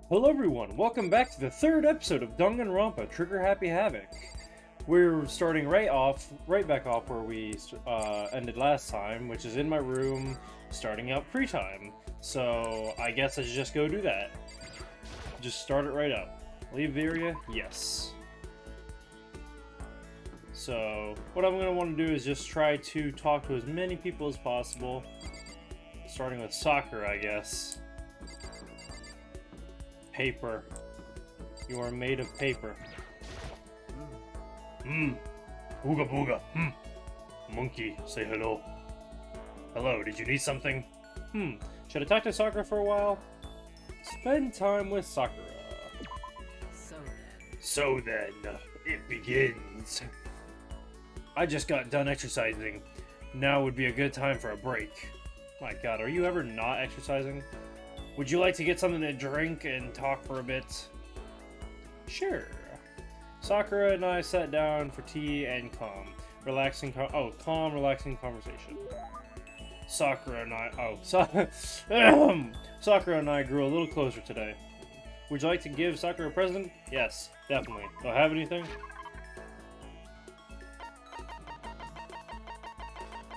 Hello everyone, welcome back to the third episode of Danganronpa Trigger Happy Havoc. We're starting right back off where we ended last time, which is in my room, starting out pre-time. So I guess I should just go do that. Just start it right up. Leave the area? Yes. So what I'm going to want to do is just try to talk to as many people as possible. Starting with Sakura, I guess. Paper. You are made of paper. Ooga booga. Monkey, say hello. Hello, did you need something? Should I talk to Sakura for a while? Spend time with Sakura. So then, it begins. I just got done exercising. Now would be a good time for a break. My god, are you ever not exercising? Would you like to get something to drink and talk for a bit? Sure. Sakura and I sat down for tea and calm, relaxing conversation. Sakura and I, Sakura and I grew a little closer today. Would you like to give Sakura a present? Yes, definitely. Do I have anything?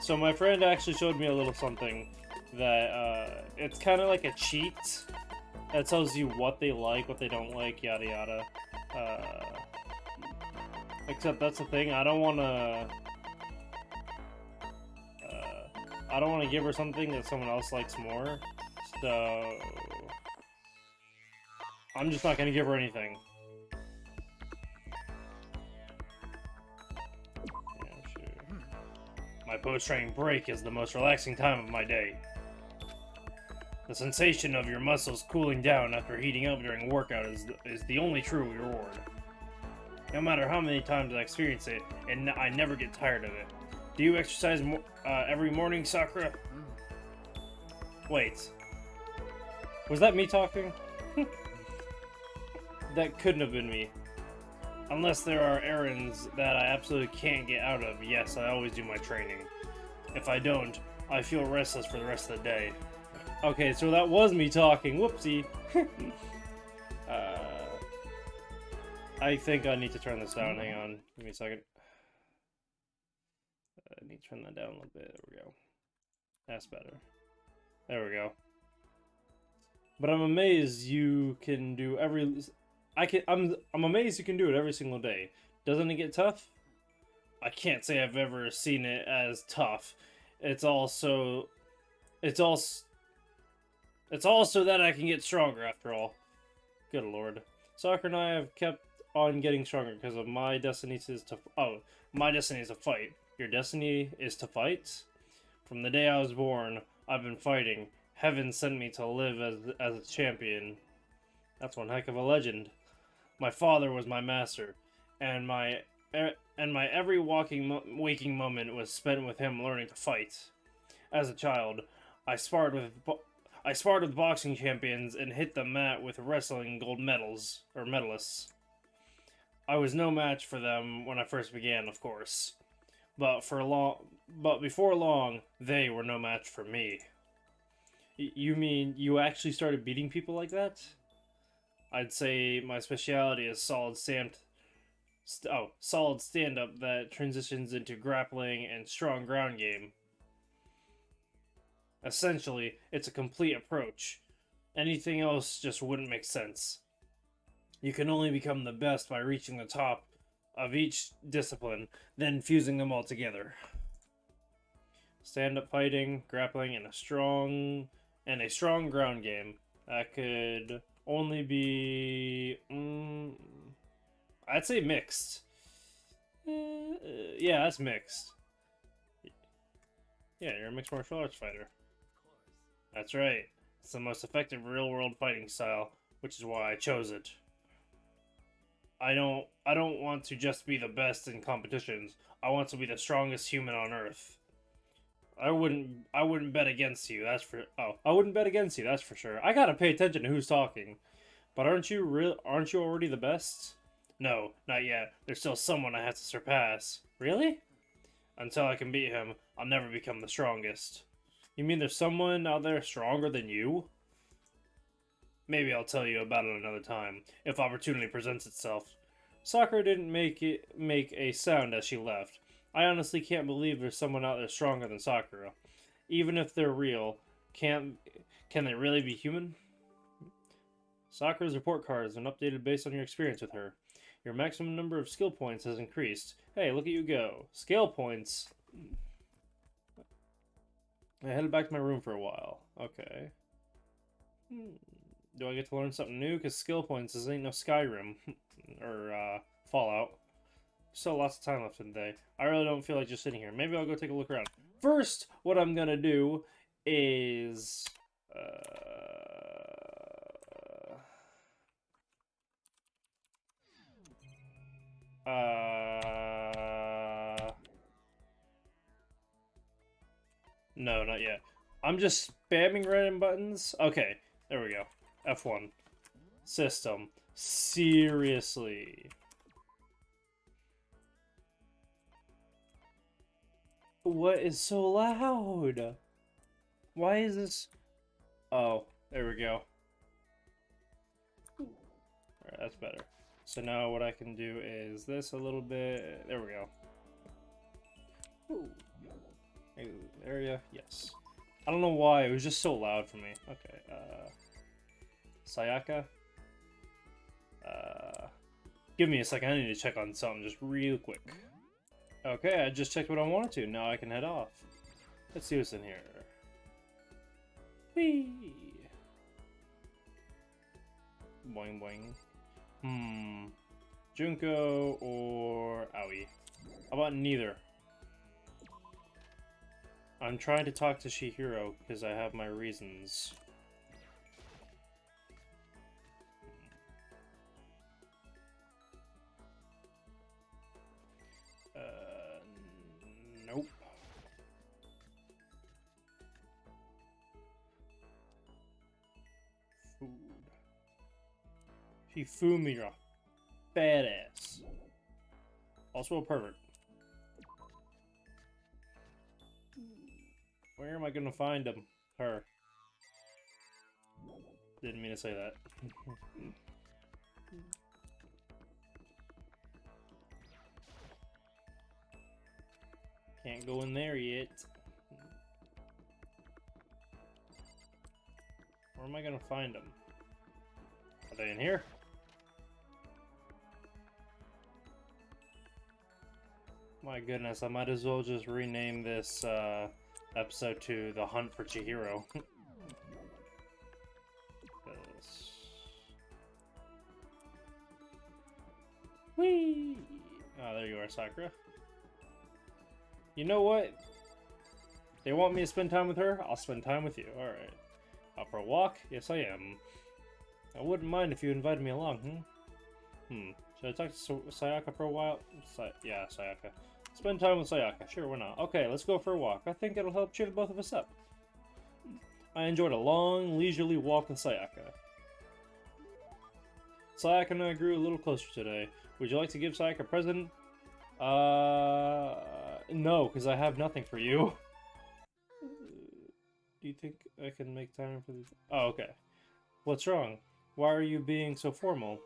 So my friend actually showed me a little something that it's kind of like a cheat that tells you what they like, what they don't like, yada yada. Except that's the thing, I don't want to give her something that someone else likes more, so I'm just not gonna give her anything. Yeah, sure. My post-training break is the most relaxing time of my day. The sensation of your muscles cooling down after heating up during a workout is the only true reward. No matter how many times I experience it, and I never get tired of it. Do you exercise every morning, Sakura? Wait. Was that me talking? That couldn't have been me. Unless there are errands that I absolutely can't get out of, yes, I always do my training. If I don't, I feel restless for the rest of the day. Okay, so that was me talking. Whoopsie. I think I need to turn this down. Hang on. Give me a second. I need to turn that down a little bit. There we go. That's better. There we go. But I'm amazed you can do I'm amazed you can do it every single day. Doesn't it get tough? I can't say I've ever seen it as tough. It's also that I can get stronger after all. Good lord. Sakura and I have kept on getting stronger because of my destiny is to fight. Your destiny is to fight? From the day I was born, I've been fighting. Heaven sent me to live as a champion. That's one heck of a legend. My father was my master, and my every waking moment was spent with him learning to fight. As a child, I sparred with boxing champions and hit the mat with wrestling gold medalists. I was no match for them when I first began, of course. But before long, they were no match for me. You mean you actually started beating people like that? I'd say my specialty is solid stand-up that transitions into grappling and strong ground game. Essentially, it's a complete approach. Anything else just wouldn't make sense. You can only become the best by reaching the top of each discipline, then fusing them all together. Stand-up fighting, grappling, and a strong ground game. That could only be I'd say mixed. Yeah, that's mixed. Yeah, you're a mixed martial arts fighter. That's right. It's the most effective real-world fighting style, which is why I chose it. I don't want to just be the best in competitions. I want to be the strongest human on Earth. I wouldn't bet against you. I wouldn't bet against you. That's for sure. I gotta pay attention to who's talking. But aren't you already the best? No, not yet. There's still someone I have to surpass. Really? Until I can beat him, I'll never become the strongest. You mean there's someone out there stronger than you? Maybe I'll tell you about it another time, if opportunity presents itself. Sakura didn't make a sound as she left. I honestly can't believe there's someone out there stronger than Sakura. Even if they're real, can they really be human? Sakura's report card has been updated based on your experience with her. Your maximum number of skill points has increased. Hey, look at you go. Skill points. I headed back to my room for a while. Okay. Do I get to learn something new? Because skill points, this ain't no Skyrim. or, Fallout. Still lots of time left in the day. I really don't feel like just sitting here. Maybe I'll go take a look around. First, what I'm gonna do is... No, not yet. I'm just spamming random buttons. Okay, there we go. F1. System. Seriously. What is so loud? Why is this... Oh, there we go. Alright, that's better. So now what I can do is this a little bit. There we go. Ooh. Area, yes. I don't know why, it was just so loud for me. Okay, Sayaka? Give me a second, I need to check on something just real quick. Okay, I just checked what I wanted to, now I can head off. Let's see what's in here. Whee! Boing boing. Junko or Aoi? How about neither? I'm trying to talk to Chihiro because I have my reasons. Nope. Food. Hifumi, badass. Also a pervert. Where am I gonna find him? Her. Didn't mean to say that. Can't go in there yet. Where am I gonna find them? Are they in here? My goodness, I might as well just rename this episode to The Hunt for Chihiro. Whee! Oh, there you are, Sakura. You know what? They want me to spend time with her? I'll spend time with you. Alright. Out for a walk? Yes, I am. I wouldn't mind if you invited me along, Should I talk to Sayaka for a while? Yeah, Sayaka. Spend time with Sayaka. Sure, why not? Okay, let's go for a walk. I think it'll help cheer both of us up. I enjoyed a long, leisurely walk with Sayaka. Sayaka and I grew a little closer today. Would you like to give Sayaka a present? No, because I have nothing for you. Do you think I can make time for this? Oh, okay. What's wrong? Why are you being so formal?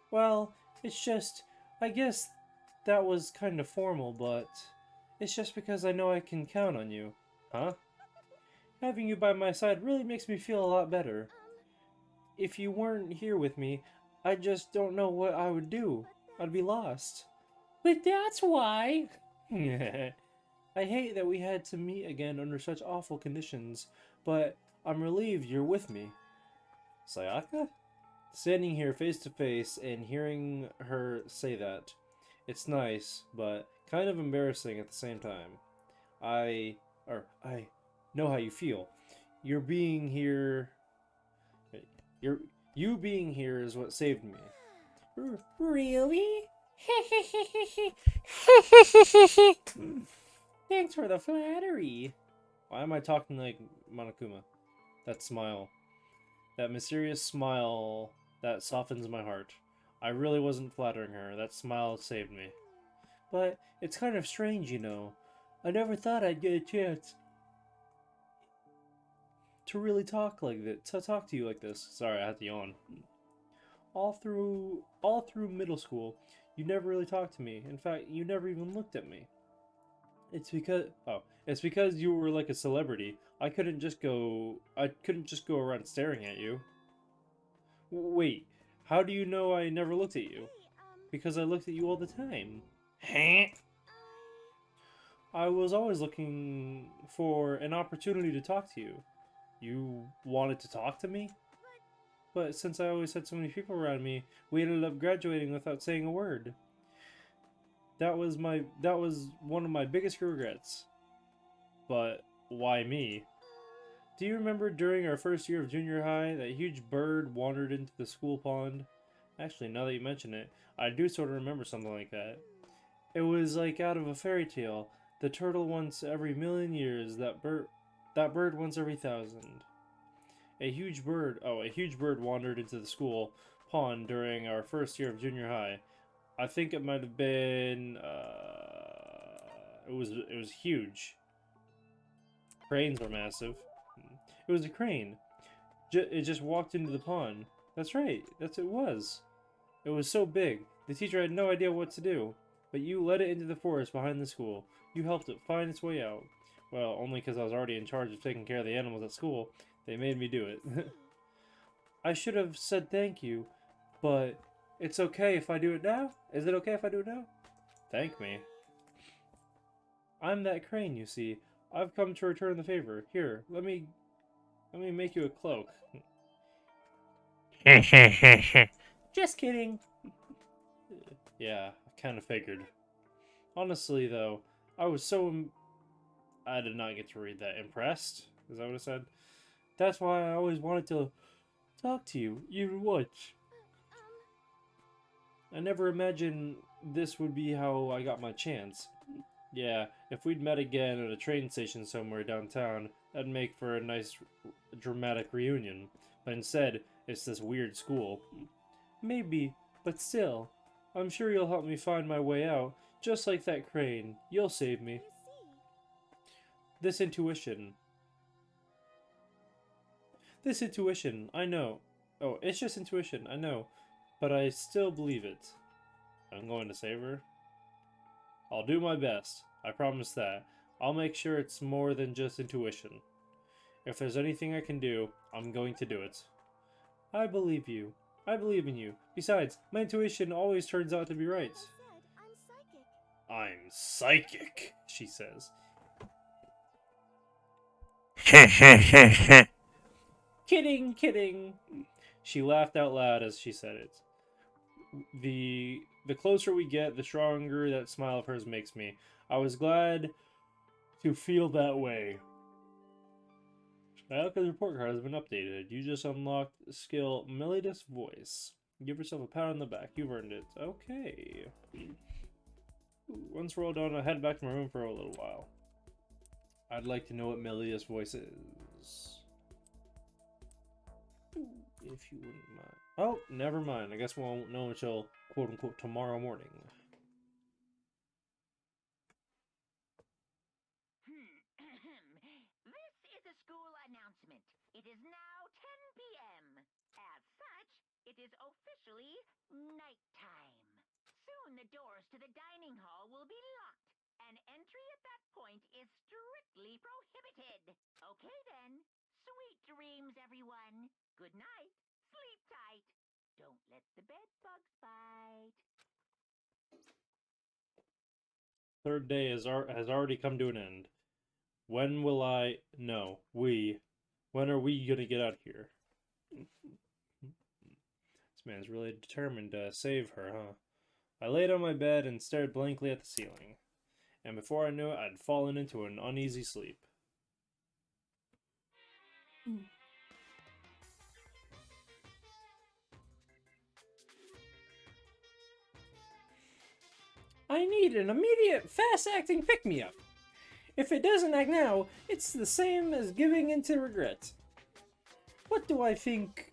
Well, it's just... I guess that was kind of formal, but... It's just because I know I can count on you. Huh? Having you by my side really makes me feel a lot better. If you weren't here with me, I just don't know what I would do. I'd be lost. But that's why! I hate that we had to meet again under such awful conditions, but I'm relieved you're with me. Sayaka? Standing here face to face and hearing her say that. It's nice, but kind of embarrassing at the same time. I know how you feel. You being here is what saved me. Really? Thanks for the flattery. Why am I talking like Monokuma? That smile. That mysterious smile that softens my heart. I really wasn't flattering her. That smile saved me. But it's kind of strange, you know. I never thought I'd get a chance to really talk like this, to talk to you like this. Sorry, I had to yawn. All through middle school, you never really talked to me. In fact, you never even looked at me. It's because you were like a celebrity. I couldn't just go around staring at you. Wait, how do you know I never looked at you? Because I looked at you all the time. Huh? I was always looking for an opportunity to talk to you. You wanted to talk to me? But since I always had so many people around me, we ended up graduating without saying a word. That was one of my biggest regrets. But why me? Do you remember during our first year of junior high, that huge bird wandered into the school pond? Actually, now that you mention it, I do sort of remember something like that. It was like out of a fairy tale. The turtle once every million years, that bird once every 1,000. A huge bird wandered into the school pond during our first year of junior high. I think it might have been, it was huge. Cranes are massive. It was a crane. It just walked into the pond. That's right. It was. It was so big. The teacher had no idea what to do. But you led it into the forest behind the school. You helped it find its way out. Well, only because I was already in charge of taking care of the animals at school. They made me do it. I should have said thank you, but it's okay if I do it now? Is it okay if I do it now? Thank me. I'm that crane, you see. I've come to return the favor. Here, let me make you a cloak. Just kidding. Yeah, I kind of figured. Honestly, though, I did not get to read that. Impressed? Is that what it said? That's why I always wanted to talk to you, even once. I never imagined this would be how I got my chance. Yeah, if we'd met again at a train station somewhere downtown, that'd make for a nice, dramatic reunion. But instead, it's this weird school. Maybe, but still. I'm sure you'll help me find my way out, just like that crane. You'll save me. This intuition. This intuition, I know. Oh, it's just intuition, I know. But I still believe it. I'm going to save her. I'll do my best. I promise that. I'll make sure it's more than just intuition. If there's anything I can do, I'm going to do it. I believe you. I believe in you. Besides, my intuition always turns out to be right. I'm psychic, she says. Kidding, kidding. She laughed out loud as she said it. The closer we get, the stronger that smile of hers makes me. I was glad to feel that way. Ayaka's report card has been updated. You just unlocked skill Melodious Voice. Give yourself a pat on the back. You've earned it. Okay. Once we're all done, I'll head back to my room for a little while. I'd like to know what Melodious Voice is. If you wouldn't mind. Oh, never mind. I guess we won't know until quote-unquote tomorrow morning. This is a school announcement. It is now 10 p.m. As such, it is officially nighttime. Soon the doors to the dining hall will be locked, and entry at that point is strictly prohibited. Okay then. Sweet dreams, everyone. Good night. Sleep tight. Don't let the bed bugs bite. Third day has already come to an end. When will I... No, we... When are we gonna get out of here? This man's really determined to save her, huh? I laid on my bed and stared blankly at the ceiling. And before I knew it, I'd fallen into an uneasy sleep. I need an immediate, fast-acting pick-me-up. If it doesn't act now, it's the same as giving in to regret. What do I think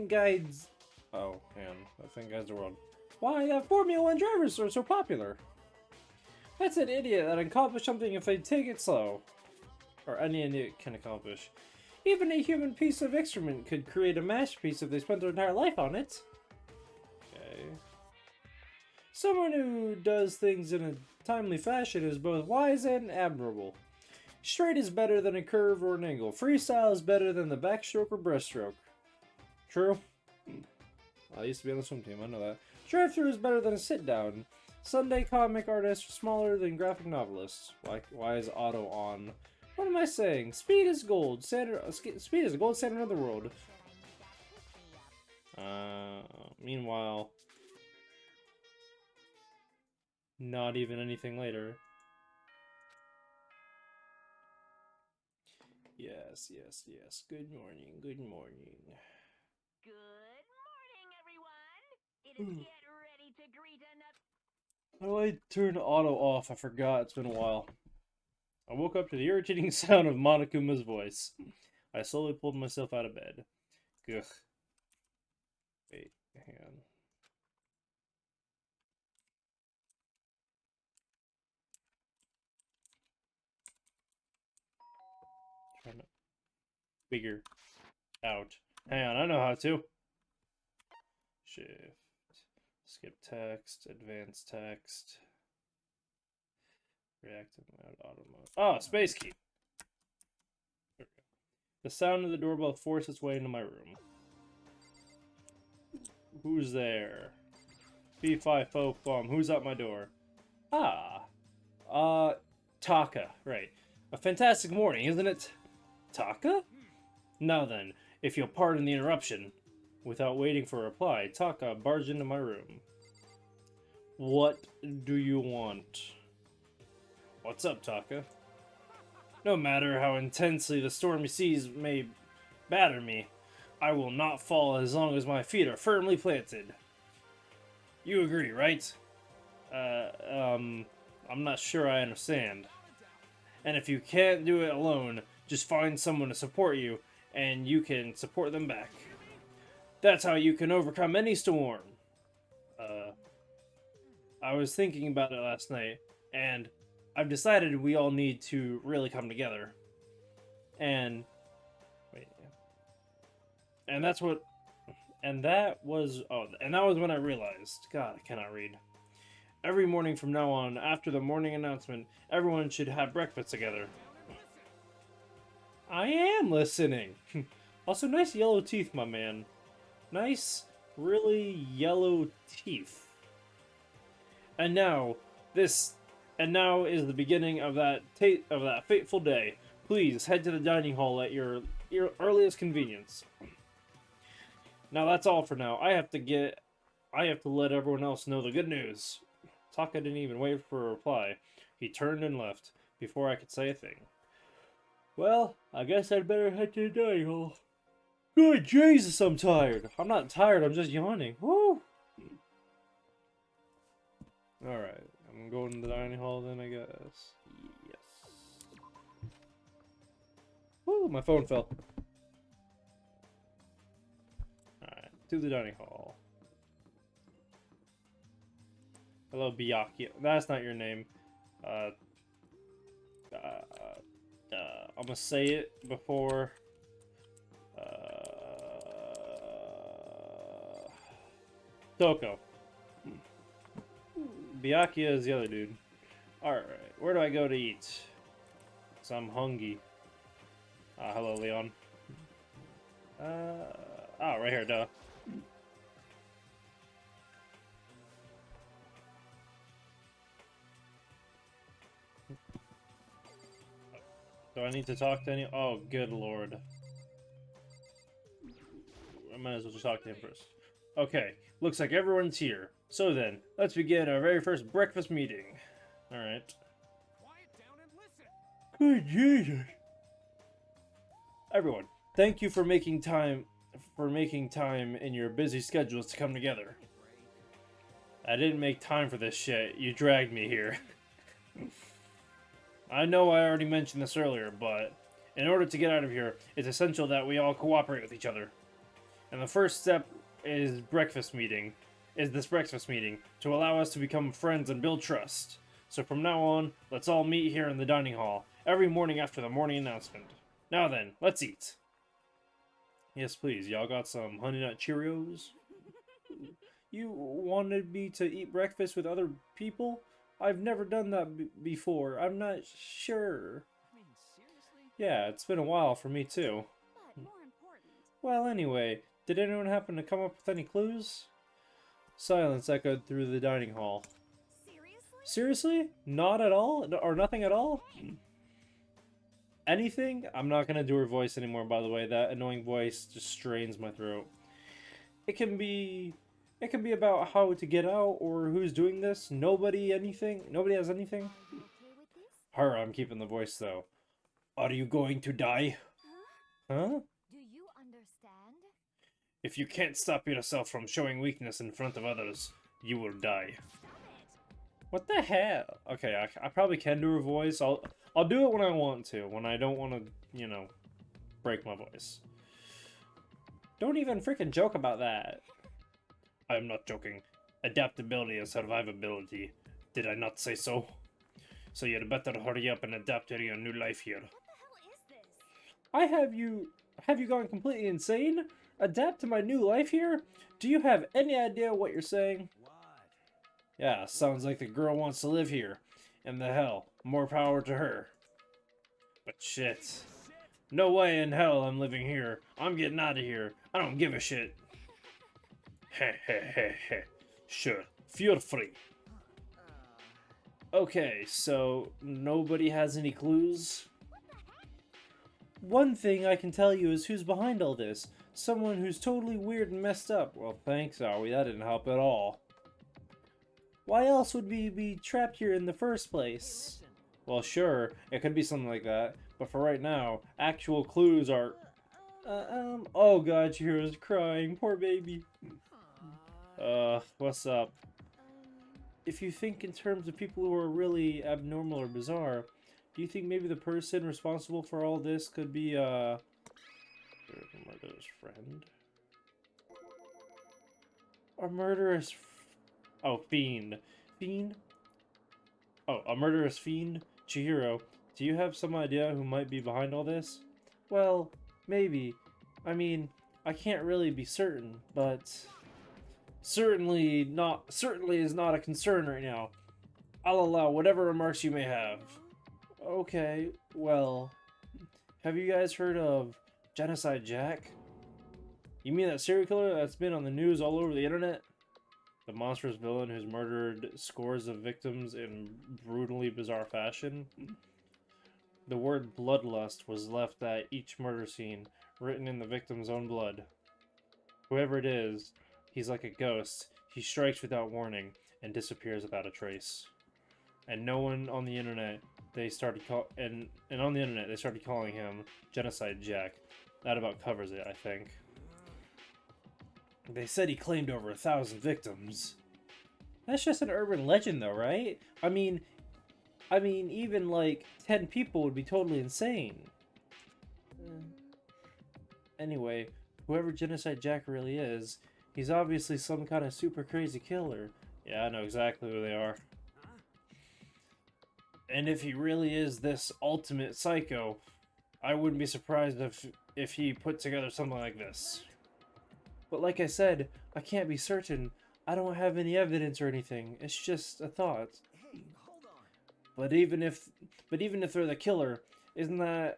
guides... Oh, man, I think guides the world. Why, Formula 1 drivers are so popular. That's an idiot that can accomplish something if they take it slow. Or any idiot can accomplish. Even a human piece of excrement could create a masterpiece if they spent their entire life on it. Okay. Someone who does things in a timely fashion is both wise and admirable. Straight is better than a curve or an angle. Freestyle is better than the backstroke or breaststroke. True. I used to be on the swim team, I know that. Drive-through is better than a sit-down. Sunday comic artists are smaller than graphic novelists. Why is auto on? What am I saying? Speed is gold. Speed is a gold standard of the world. Meanwhile, not even anything later. Yes, yes, yes. Good morning, good morning. Good morning, everyone. It is get ready to greet another. Oh, I turned auto off. I forgot. It's been a while. I woke up to the irritating sound of Monokuma's voice. I slowly pulled myself out of bed. Ugh. Wait, hang on. Trying to figure out. Hang on, I know how to. Shift. Skip text. Advanced text. Reactive mode. Auto mode. Oh, space key. There we go. The sound of the doorbell forced its way into my room. Who's there? P5 who's at my door? Taka, right. A fantastic morning, isn't it? Taka? Now then, if you'll pardon the interruption. Without waiting for a reply, Taka barged into my room. What do you want? What's up, Taka? No matter how intensely the stormy seas may batter me, I will not fall as long as my feet are firmly planted. You agree, right? I'm not sure I understand. And if you can't do it alone, just find someone to support you, and you can support them back. That's how you can overcome any storm. I was thinking about it last night, and I've decided we all need to really come together. And that was when I realized, God, I cannot read. Every morning from now on, after the morning announcement, everyone should have breakfast together. I am listening. Also, nice yellow teeth, my man. Nice, really yellow teeth. And now is the beginning of that fateful day. Please head to the dining hall at your earliest convenience. Now that's all for now. I have to let everyone else know the good news. Taka didn't even wait for a reply. He turned and left before I could say a thing. Well, I guess I'd better head to the dining hall. Good Jesus, I'm tired. I'm not tired, I'm just yawning. Woo! Alright, I'm going to the dining hall then, I guess. Yes. Woo, my phone fell. Alright, to the dining hall. Hello, Byakuya. That's not your name. I'm gonna say it before. Toko. Byakuya is the other dude. Alright, where do I go to eat? Cause I'm hungry. Hello, Leon. Right here, duh. Do I need to talk to any? Oh, good lord. I might as well just talk to him first. Okay, looks like everyone's here. So then, let's begin our very first breakfast meeting. Alright. Quiet down and listen. Good Jesus. Everyone, thank you for making time in your busy schedules to come together. I didn't make time for this shit. You dragged me here. I know I already mentioned this earlier, but in order to get out of here, it's essential that we all cooperate with each other. And the first step is this breakfast meeting to allow us to become friends and build trust. So from now on, let's all meet here in the dining hall every morning after the morning announcement. Now then, let's eat. Yes, please. Y'all got some Honey Nut Cheerios? You wanted me to eat breakfast with other people? I've never done that before. I'm not sure. I mean, seriously? Yeah, it's been a while for me too. But more important, Well, anyway, did anyone happen to come up with any clues? Silence echoed through the dining hall. seriously? Seriously? Not at all? Or nothing at all? Anything? I'm not gonna do her voice anymore, by the way. That annoying voice just strains my throat. It can be about how to get out or who's doing this. Nobody anything? Nobody has anything? Are you okay with this? Her, I'm keeping the voice though. Are you going to die? Huh? Huh? Do you understand? If you can't stop yourself from showing weakness in front of others, you will die. Stop it! What the hell? Okay, I probably can do her voice. I'll do it when I want to. When I don't want to, you know, break my voice. Don't even freaking joke about that. I'm not joking. Adaptability and survivability. Did I not say so? So you'd better hurry up and adapt to your new life here. What the hell is this? Have you gone completely insane? Adapt to my new life here? Do you have any idea what you're saying? What? Yeah, sounds like the girl wants to live here. And the hell, more power to her. But shit. No way in hell I'm living here. I'm getting out of here. I don't give a shit. Heh heh heh heh. Sure, feel free. Okay, so nobody has any clues? One thing I can tell you is who's behind all this. Someone who's totally weird and messed up. Well, thanks, Aoi. That didn't help at all. Why else would we be trapped here in the first place? Listen. Well, sure, it could be something like that. But for right now, actual clues are... oh god, Chihiro's crying. Poor baby. What's up? If you think in terms of people who are really abnormal or bizarre, do you think maybe the person responsible for all this could be, their mother's friend? A murderous... Oh, fiend. Fiend? Oh, a murderous fiend? Chihiro, do you have some idea who might be behind all this? Well, maybe. I mean, I can't really be certain, but... Certainly is not a concern right now. I'll allow whatever remarks you may have. Okay, well... Have you guys heard of Genocide Jack? You mean that serial killer that's been on the news all over the internet? The monstrous villain who's murdered scores of victims in brutally bizarre fashion? The word bloodlust was left at each murder scene, written in the victim's own blood. Whoever it is, he's like a ghost. He strikes without warning and disappears without a trace. And no one on the internet, they started calling him Genocide Jack. That about covers it, I think. They said he claimed over 1,000 victims. That's just an urban legend though, right? I mean, even like 10 people would be totally insane. Anyway, whoever Genocide Jack really is, he's obviously some kind of super crazy killer. Yeah, I know exactly who they are. And if he really is this ultimate psycho, I wouldn't be surprised if he put together something like this. But like I said, I can't be certain. I don't have any evidence or anything. It's just a thought. Hey, hold on. But even if they're the killer, isn't that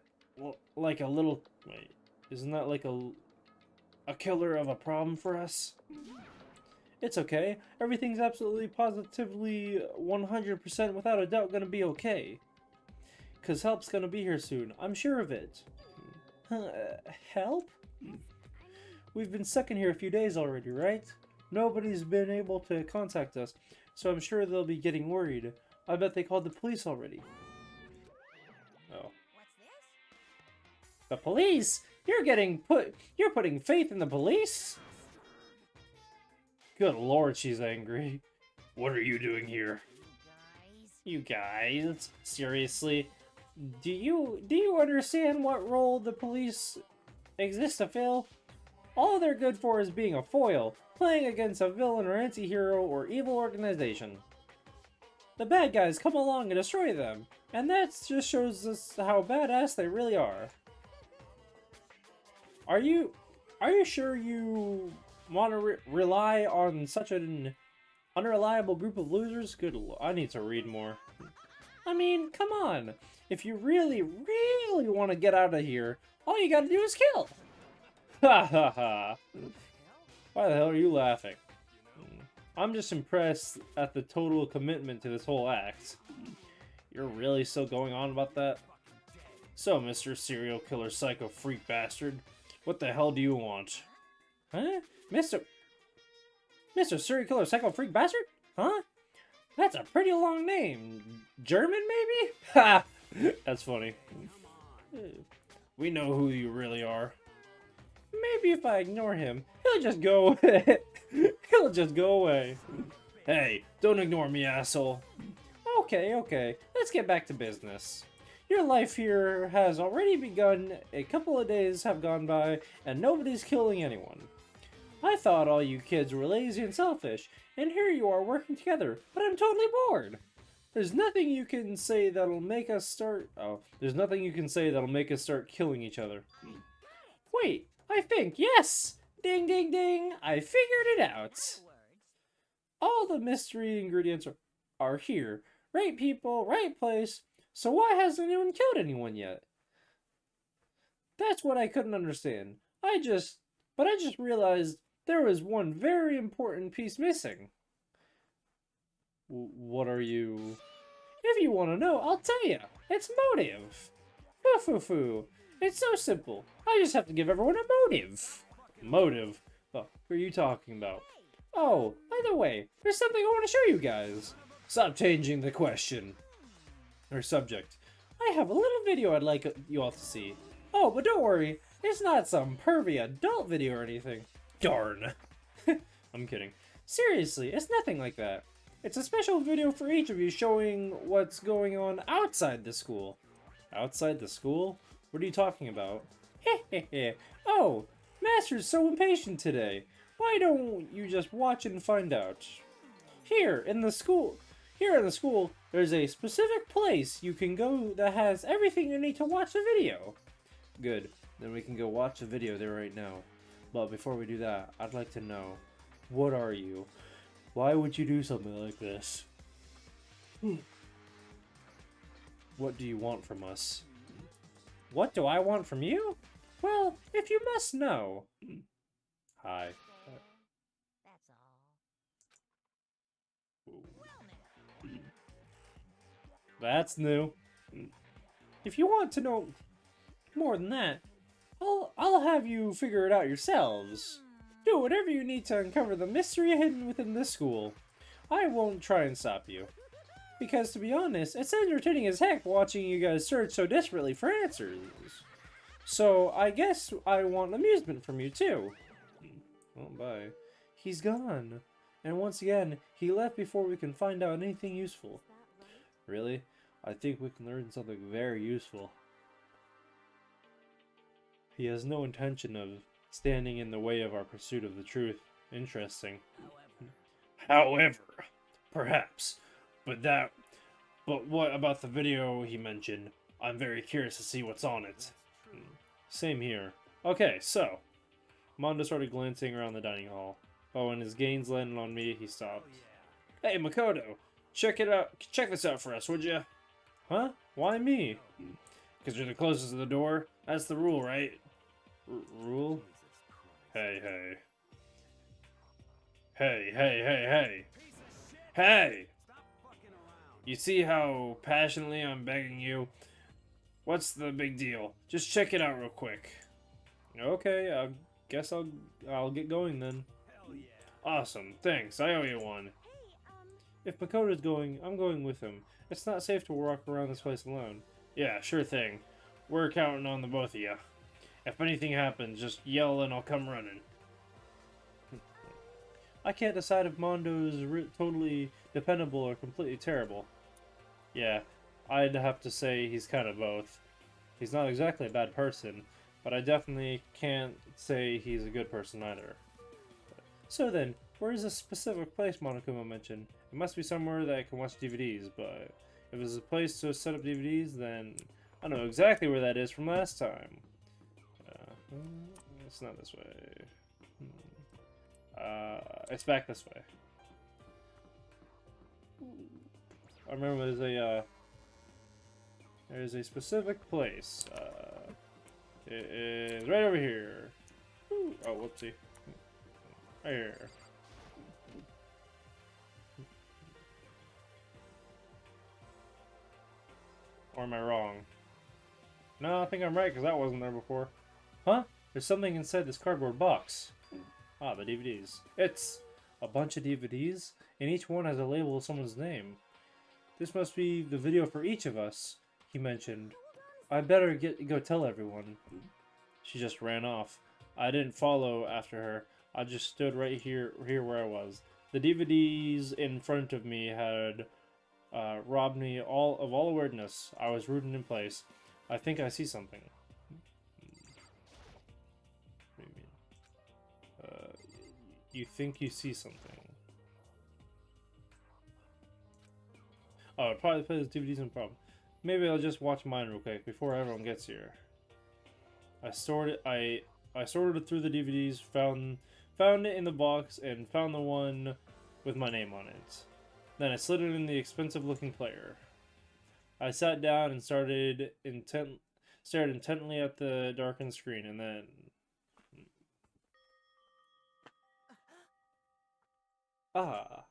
like a little... Wait, isn't that like a killer of a problem for us? It's okay. Everything's absolutely positively 100% without a doubt gonna be okay. 'Cause help's gonna be here soon. I'm sure of it. Help? We've been stuck in here a few days already, right? Nobody's been able to contact us, so I'm sure they'll be getting worried. I bet they called the police already. Oh. What's this? The police? You're putting faith in the police? Good lord, she's angry. What are you doing here? You guys, seriously? Do you understand what role the police exist to fill? All they're good for is being a foil, playing against a villain or anti-hero or evil organization. The bad guys come along and destroy them, and that just shows us how badass they really are. Are you Are you sure you want to rely on such an unreliable group of losers? Good lord, I need to read more. I mean, come on. If you really, really want to get out of here, all you gotta do is kill. Ha ha ha. Why the hell are you laughing? I'm just impressed at the total commitment to this whole act. You're really still going on about that? So, Mr. Serial Killer Psycho Freak Bastard, what the hell do you want? Huh? Mr. Serial Killer Psycho Freak Bastard? Huh? That's a pretty long name. German, maybe? Ha! That's funny. We know who you really are. Maybe if I ignore him, he'll just go he'll just go away. Hey, don't ignore me, asshole. Okay, let's get back to business. Your life here has already begun, a couple of days have gone by, and nobody's killing anyone. I thought all you kids were lazy and selfish, and here you are working together, but I'm totally bored. There's nothing you can say that'll make us start... there's nothing you can say that'll make us start killing each other. Wait, I think, yes! Ding, ding, ding! I figured it out! All the mystery ingredients are here. Right people, right place. So why hasn't anyone killed anyone yet? That's what I couldn't understand. I just realized there was one very important piece missing. What are you... If you want to know, I'll tell you. It's motive. Foo-foo-foo. It's so simple. I just have to give everyone a motive. Motive? Oh, who are you talking about? Oh, by the way, there's something I want to show you guys. Stop changing the question. Or subject. I have a little video I'd like you all to see. Oh, but don't worry. It's not some pervy adult video or anything. Darn. I'm kidding. Seriously, it's nothing like that. It's a special video for each of you showing what's going on outside the school. Outside the school? What are you talking about? Hehehe. Oh, Master's so impatient today. Why don't you just watch and find out? Here in the school, there's a specific place you can go that has everything you need to watch the video. Good. Then we can go watch the video there right now. But before we do that, I'd like to know, what are you? Why would you do something like this? What do you want from us? What do I want from you? Well, if you must know. Hi. That's all. That's new. If you want to know more than that, I'll have you figure it out yourselves. Do whatever you need to uncover the mystery hidden within this school. I won't try and stop you. Because to be honest, it's entertaining as heck watching you guys search so desperately for answers. So I guess I want amusement from you too. Oh, bye. He's gone. And once again, he left before we can find out anything useful. Really? I think we can learn something very useful. He has no intention of standing in the way of our pursuit of the truth. Interesting. However, perhaps. But what about the video he mentioned? I'm very curious to see what's on it. Same here. Okay, so Mondo started glancing around the dining hall. But when his gaze landed on me, he stopped. Hey, Makoto, check it out. Check this out for us, would ya? Huh? Why me? Because you're the closest to the door. That's the rule, right? Rule? Hey. Hey! You see how passionately I'm begging you? What's the big deal? Just check it out real quick. Okay, I guess I'll get going then. Awesome, thanks. I owe you one. If Makoto's going, I'm going with him. It's not safe to walk around this place alone. Yeah, sure thing. We're counting on the both of you. If anything happens, just yell and I'll come running. I can't decide if Mondo's totally dependable or completely terrible. Yeah, I'd have to say he's kind of both. He's not exactly a bad person, but I definitely can't say he's a good person either. So then, where is this specific place Monokuma mentioned? It must be somewhere that I can watch DVDs, but if it's a place to set up DVDs, then I know exactly where that is from last time. It's not this way. It's back this way. I remember there's a specific place. It is right over here. Ooh. Oh, whoopsie. Right here. Or am I wrong? No, I think I'm right, because that wasn't there before. Huh? There's something inside this cardboard box. Ah, the DVDs. It's a bunch of DVDs, and each one has a label of someone's name. This must be the video for each of us, he mentioned. I better go tell everyone. She just ran off. I didn't follow after her. I just stood right here where I was. The DVDs in front of me had robbed me of all awareness. I was rooted in place. I think I see something. What do you mean? You think you see something? Oh, it probably plays DVDs no problem. Maybe I'll just watch mine real quick before everyone gets here. I sorted through the DVDs, found it in the box, and found the one with my name on it. Then I slid it in the expensive-looking player. I sat down and stared intently at the darkened screen, and then... Ah!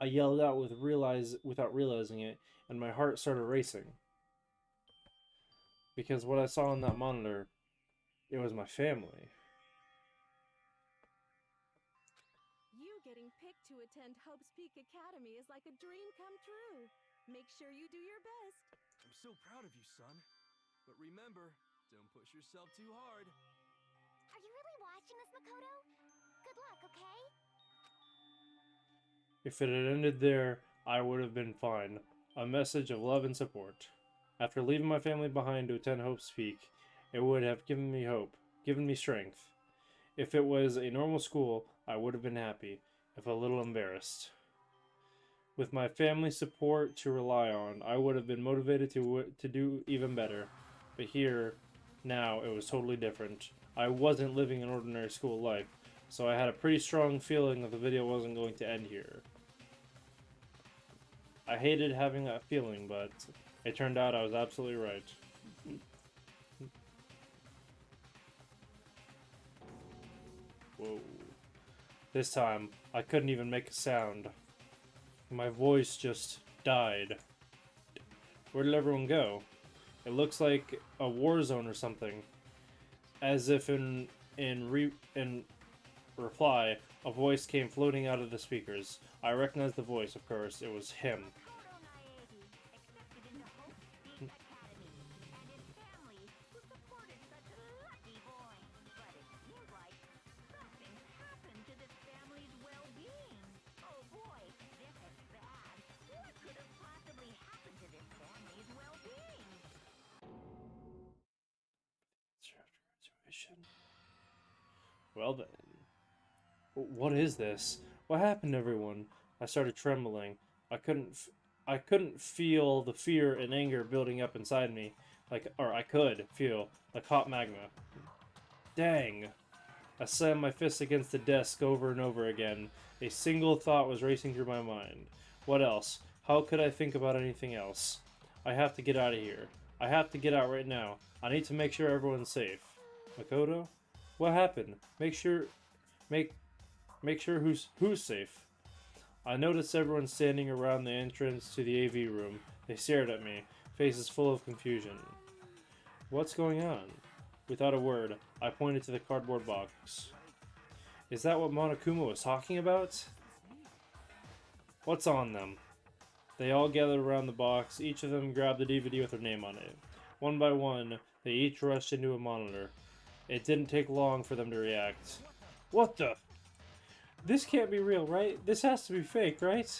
I yelled out without realizing it, and my heart started racing. Because what I saw on that monitor, it was my family. You getting picked to attend Hope's Peak Academy is like a dream come true. Make sure you do your best. I'm so proud of you, son. But remember, don't push yourself too hard. Are you really watching us, Makoto? Good luck, okay? If it had ended there, I would have been fine. A message of love and support. After leaving my family behind to attend Hope's Peak, it would have given me hope, given me strength. If it was a normal school, I would have been happy, if a little embarrassed. With my family support to rely on, I would have been motivated to do even better. But here, now, it was totally different. I wasn't living an ordinary school life, so I had a pretty strong feeling that the video wasn't going to end here. I hated having that feeling, but it turned out I was absolutely right. Whoa. This time, I couldn't even make a sound. My voice just died. Where did everyone go? It looks like a war zone or something. As if in reply, a voice came floating out of the speakers. I recognized the voice, of course. It was him. Well then. What is this? What happened to everyone? I started trembling. I couldn't feel the fear and anger building up inside me. I could feel, like hot magma. Dang. I slammed my fist against the desk over and over again. A single thought was racing through my mind. What else? How could I think about anything else? I have to get out of here. I have to get out right now. I need to make sure everyone's safe. Makoto? What happened? Make sure who's safe. I noticed everyone standing around the entrance to the AV room. They stared at me, faces full of confusion. What's going on? Without a word, I pointed to the cardboard box. Is that what Monokuma was talking about? What's on them? They all gathered around the box. Each of them grabbed the DVD with their name on it. One by one, they each rushed into a monitor. It didn't take long for them to react. What the? This can't be real, right? This has to be fake, right?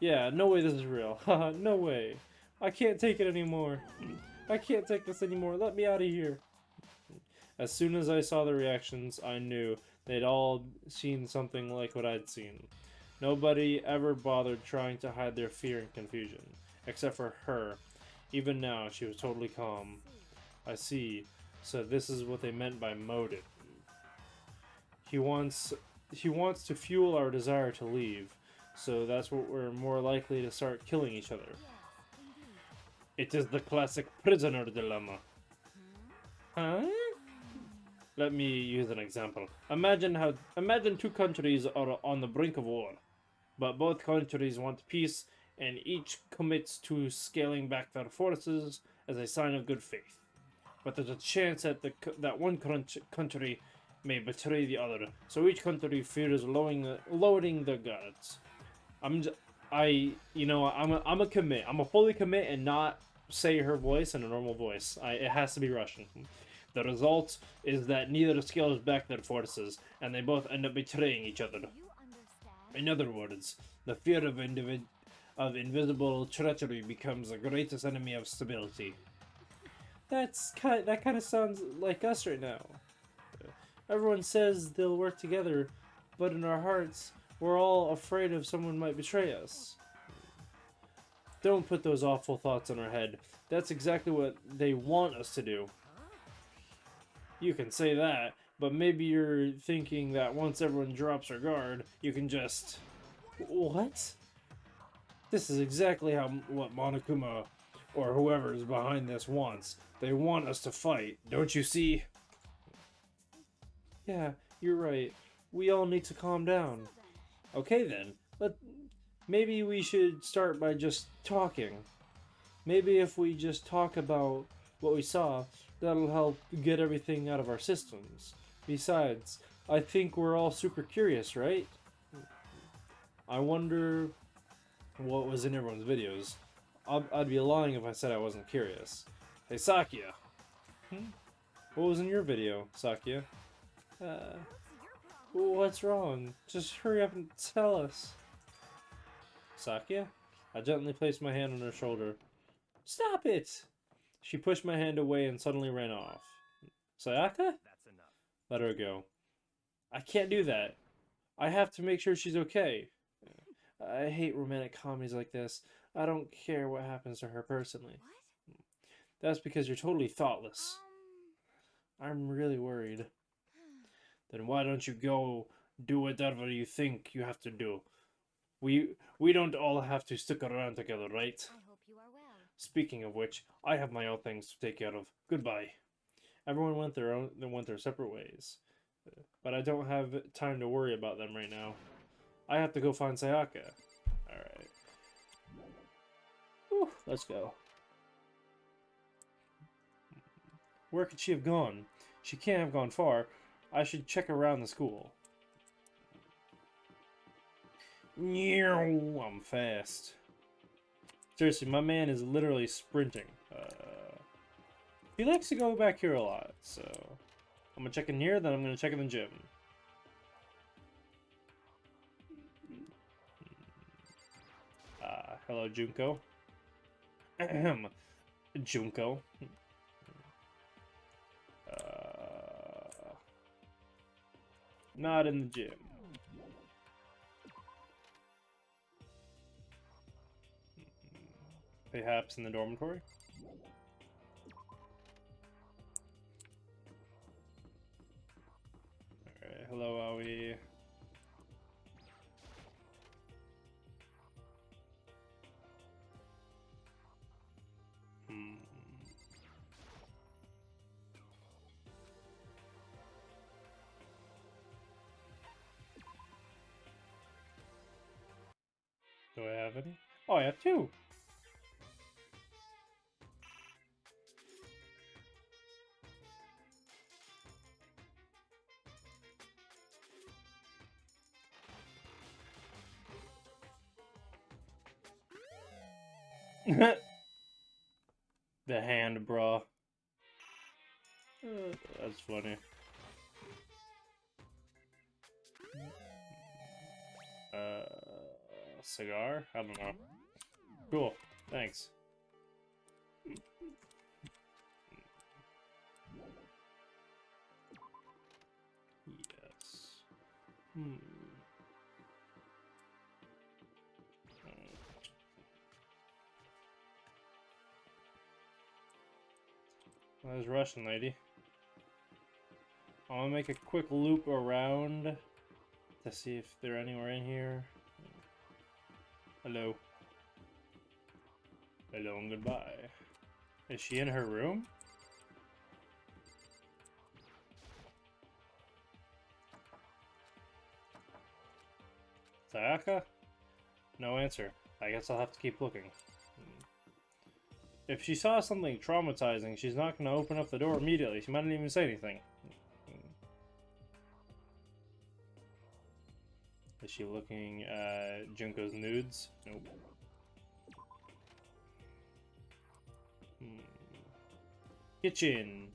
Yeah, no way this is real. Haha, no way. I can't take it anymore. I can't take this anymore. Let me out of here. As soon as I saw the reactions, I knew they'd all seen something like what I'd seen. Nobody ever bothered trying to hide their fear and confusion. Except for her. Even now, she was totally calm. I see. So this is what they meant by motive. He wants to fuel our desire to leave. So that's what we're more likely to start killing each other. Yes, indeed. It is the classic prisoner dilemma. Huh? Let me use an example. Imagine two countries are on the brink of war, but both countries want peace and each commits to scaling back their forces as a sign of good faith. But there's a chance that that one country may betray the other, so each country fears lowering their guards. I'm a commit. I'm a fully commit and not say her voice in a normal voice. It has to be Russian. The result is that neither scales back their forces, and they both end up betraying each other. You understand? In other words, the fear of invisible treachery becomes the greatest enemy of stability. That kind of sounds like us right now. Everyone says they'll work together, but in our hearts, we're all afraid of someone might betray us. Don't put those awful thoughts in our head. That's exactly what they want us to do. You can say that, but maybe you're thinking that once everyone drops their guard, you can just... What? This is exactly what Monokuma, or whoever is behind this, wants. They want us to fight, don't you see? Yeah, you're right. We all need to calm down. Okay then, maybe we should start by just talking. Maybe if we just talk about what we saw, that'll help get everything out of our systems. Besides, I think we're all super curious, right? I wonder what was in everyone's videos. I'd be lying if I said I wasn't curious. Hey, Sakia. What was in your video, Sakia? What's wrong? Just hurry up and tell us. Sakia? I gently placed my hand on her shoulder. Stop it! She pushed my hand away and suddenly ran off. Sayaka? That's enough. Let her go. I can't do that. I have to make sure she's okay. I hate romantic comedies like this. I don't care what happens to her personally. What? That's because you're totally thoughtless. I'm really worried. Then why don't you go do whatever you think you have to do? We don't all have to stick around together, right? I hope you are well. Speaking of which, I have my own things to take care of. Goodbye. Everyone went their separate ways. But I don't have time to worry about them right now. I have to go find Sayaka. Alright. Whew, let's go. Where could she have gone? She can't have gone far. I should check around the school. I'm fast. Seriously, my man is literally sprinting. He likes to go back here a lot, so... I'm gonna check in here, then I'm gonna check in the gym. Hello, Junko. Ahem. Junko. Not in the gym. Perhaps in the dormitory? Alright, hello, Aoi. Do I have any? Oh, I have two! The hand, bra. That's funny. Cigar? I don't know. Cool. Thanks. Yes. There's Russian lady. I'm gonna make a quick loop around to see if they're anywhere in here. Hello. Hello and goodbye. Is she in her room? Sayaka? No answer. I guess I'll have to keep looking. If she saw something traumatizing, she's not going to open up the door immediately. She might not even say anything. Is she looking at Junko's nudes? Nope. Kitchen.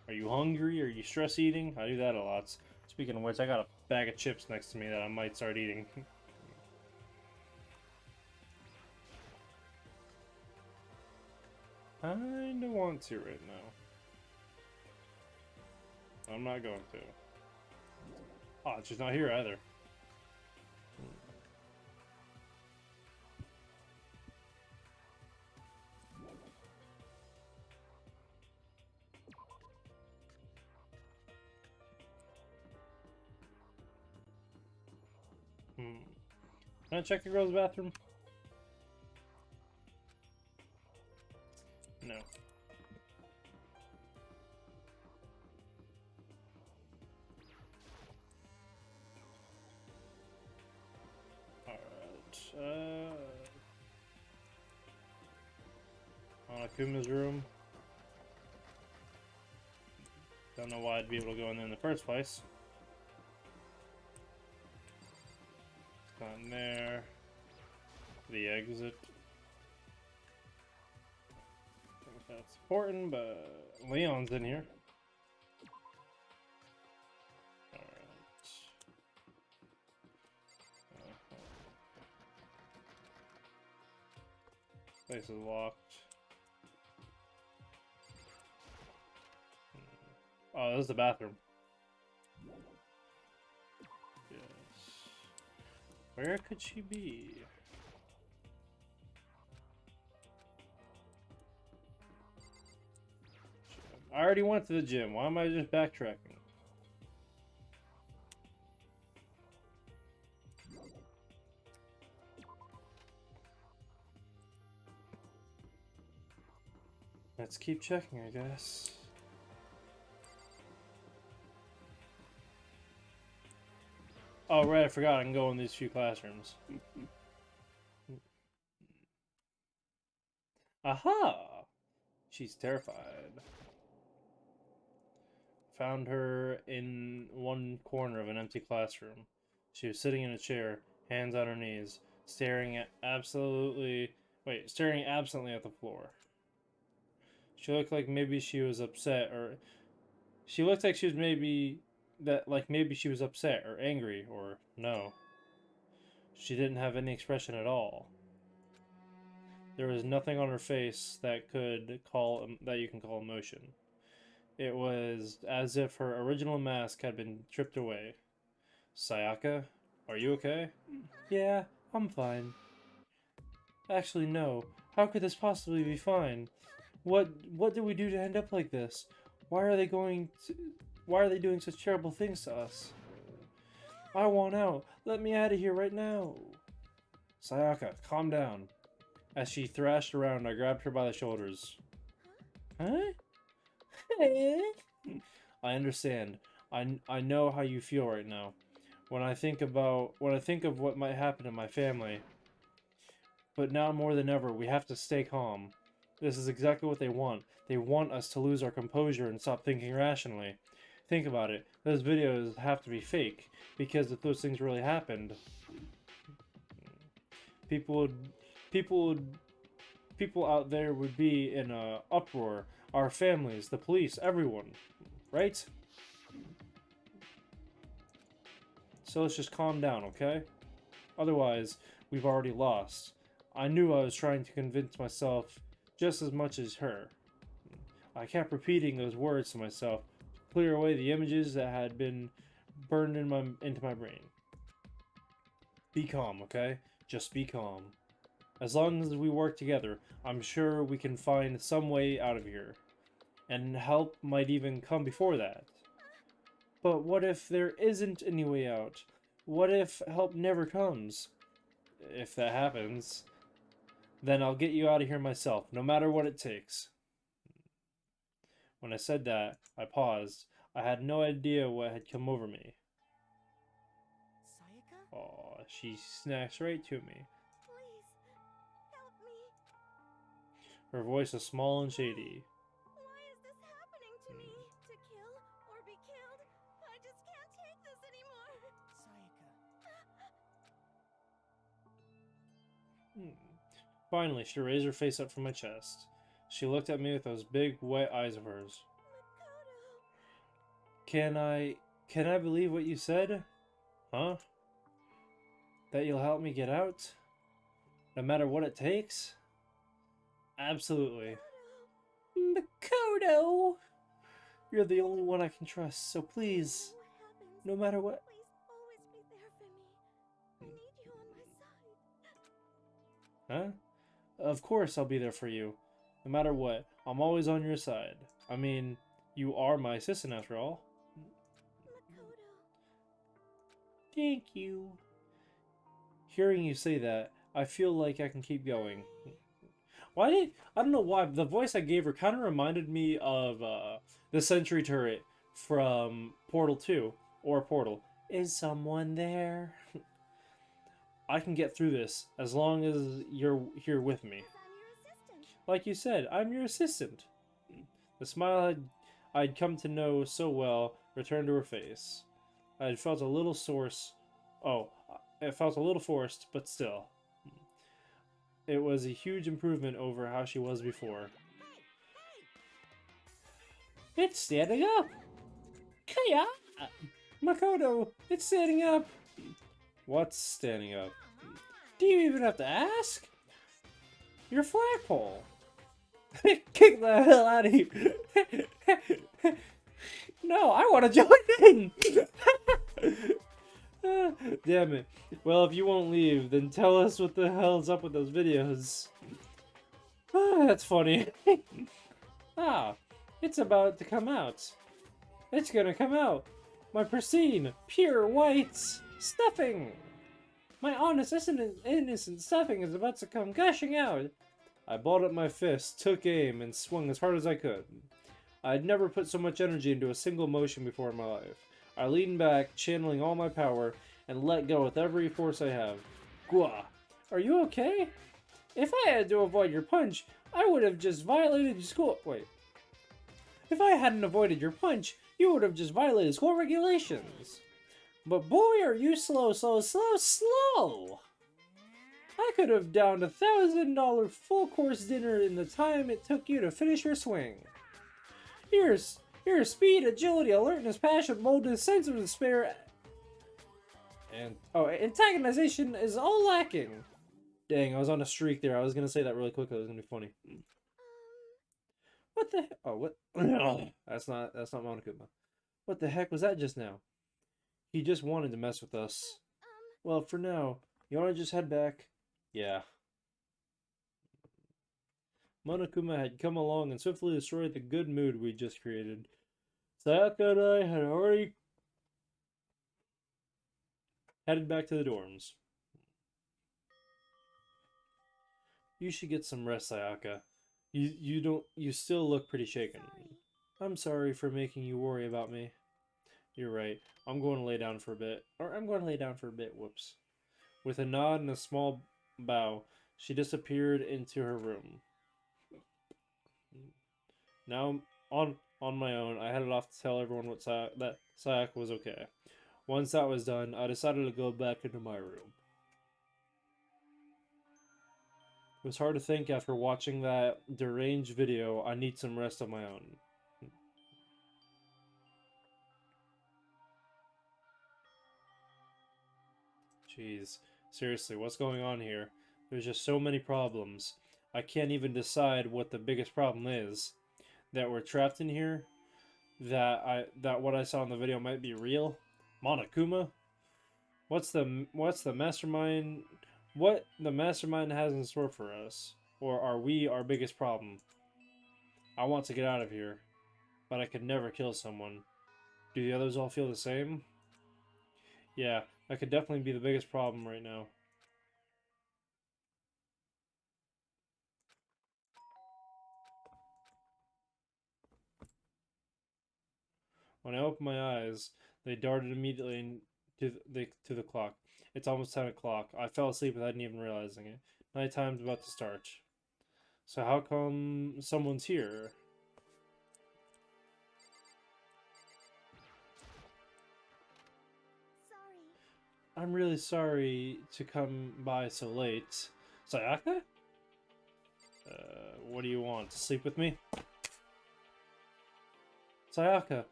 Are you hungry? Are you stress eating? I do that a lot. Speaking of which, I got a bag of chips next to me that I might start eating. I don't want to right now. I'm not going to. Oh, she's not here either. Can I check the girl's bathroom? No. Alright, Akuma's room. Don't know why I'd be able to go in there in the first place. It's not in there. The exit. I think that's important, but Leon's in here. Alright. Place is locked. Oh, this is the bathroom. Yes. Where could she be? I already went to the gym. Why am I just backtracking? Let's keep checking, I guess. Oh, right, I forgot I can go in these few classrooms. Aha! She's terrified. Found her in one corner of an empty classroom. She was sitting in a chair, hands on her knees, staring absently at the floor. She looked like maybe she was upset, or she looked like she was maybe she was upset or angry, or no. She didn't have any expression at all. There was nothing on her face that you can call emotion. It was as if her original mask had been stripped away. Sayaka, are you okay? Yeah, I'm fine. Actually, no. How could this possibly be fine? What did we do to end up like this? Why are they doing such terrible things to us? I want out. Let me out of here right now. Sayaka, calm down. As she thrashed around, I grabbed her by the shoulders. Huh? I understand. I know how you feel right now. When I think of what might happen to my family. But now more than ever, we have to stay calm. This is exactly what they want. They want us to lose our composure and stop thinking rationally. Think about it. Those videos have to be fake, because if those things really happened, people out there would be in a uproar. Our families, the police, everyone, right? So let's just calm down, okay? Otherwise, we've already lost. I knew I was trying to convince myself just as much as her. I kept repeating those words to myself to clear away the images that had been burned into my brain. Be calm, okay? Just be calm. As long as we work together, I'm sure we can find some way out of here. And help might even come before that. But what if there isn't any way out? What if help never comes? If that happens, then I'll get you out of here myself, no matter what it takes. When I said that, I paused. I had no idea what had come over me. Sayaka? Aw, she snacks right to me. Please, help me. Her voice was small and shady. Why is this happening to me? To kill or be killed? I just can't take this anymore. Sayaka. Finally, she raised her face up from my chest. She looked at me with those big, wet eyes of hers. Makoto. Can I believe what you said? Huh? That you'll help me get out? No matter what it takes? Absolutely. Makoto! You're the only one I can trust, so please, no matter what. Please always be there for me. I need you on my side. Huh? Of course I'll be there for you. No matter what, I'm always on your side. I mean, you are my assistant after all. Makoto. Thank you. Hearing you say that, I feel like I can keep going. I don't know why, the voice I gave her kind of reminded me of the sentry turret from Portal 2, or Portal. Is someone there? I can get through this, as long as you're here with me. I'm your assistant. Like you said, I'm your assistant. The smile I'd come to know so well returned to her face. I had felt a little it felt a little forced, but still. It was a huge improvement over how she was before. It's standing up! Kaya! Makoto, it's standing up! What's standing up? Do you even have to ask? Your flagpole! Kick the hell out of you! No, I want to join in! Damn it. Well, if you won't leave, then tell us what the hell's up with those videos. That's funny. It's about to come out. It's gonna come out. My pristine, pure white stuffing. My honest, innocent stuffing is about to come gushing out. I balled up my fist, took aim, and swung as hard as I could. I had never put so much energy into a single motion before in my life. I leaned back, channeling all my power, and let go with every force I have. Gwa! Are you okay? If I had to avoid your punch, I would have just violated school. Wait. If I hadn't avoided your punch, you would have just violated school regulations. But boy, are you slow. I could have downed $1,000 full course dinner in the time it took you to finish your swing. Your speed, agility, alertness, passion, boldness, sense of despair, and antagonization is all lacking. Dang, I was on a streak there. I was gonna say that really quickly. It was gonna be funny. What the heck? Oh, what? That's not Monokuma. What the heck was that just now? He just wanted to mess with us. Well, for now, you wanna just head back? Yeah. Monokuma had come along and swiftly destroyed the good mood we just created. Sayaka and I had already headed back to the dorms. You should get some rest, Sayaka. You still look pretty shaken. I'm sorry for making you worry about me. You're right. I'm going to lay down for a bit. Whoops. With a nod and a small bow, she disappeared into her room. Now, on my own, I headed off to tell everyone that Sayaka was okay. Once that was done, I decided to go back into my room. It was hard to think after watching that deranged video. I need some rest of my own. Jeez, seriously, what's going on here? There's just so many problems. I can't even decide what the biggest problem is. That we're trapped in here? That what I saw in the video might be real? Monokuma? What's the mastermind? What the mastermind has in store for us? Or are we our biggest problem? I want to get out of here, but I could never kill someone. Do the others all feel the same? Yeah, that could definitely be the biggest problem right now. When I opened my eyes, they darted immediately to the clock. It's almost 10 o'clock. I fell asleep without even realizing it. Nighttime's about to start. So how come someone's here? Sorry. I'm really sorry to come by so late. Sayaka? What do you want? To sleep with me? Sayaka,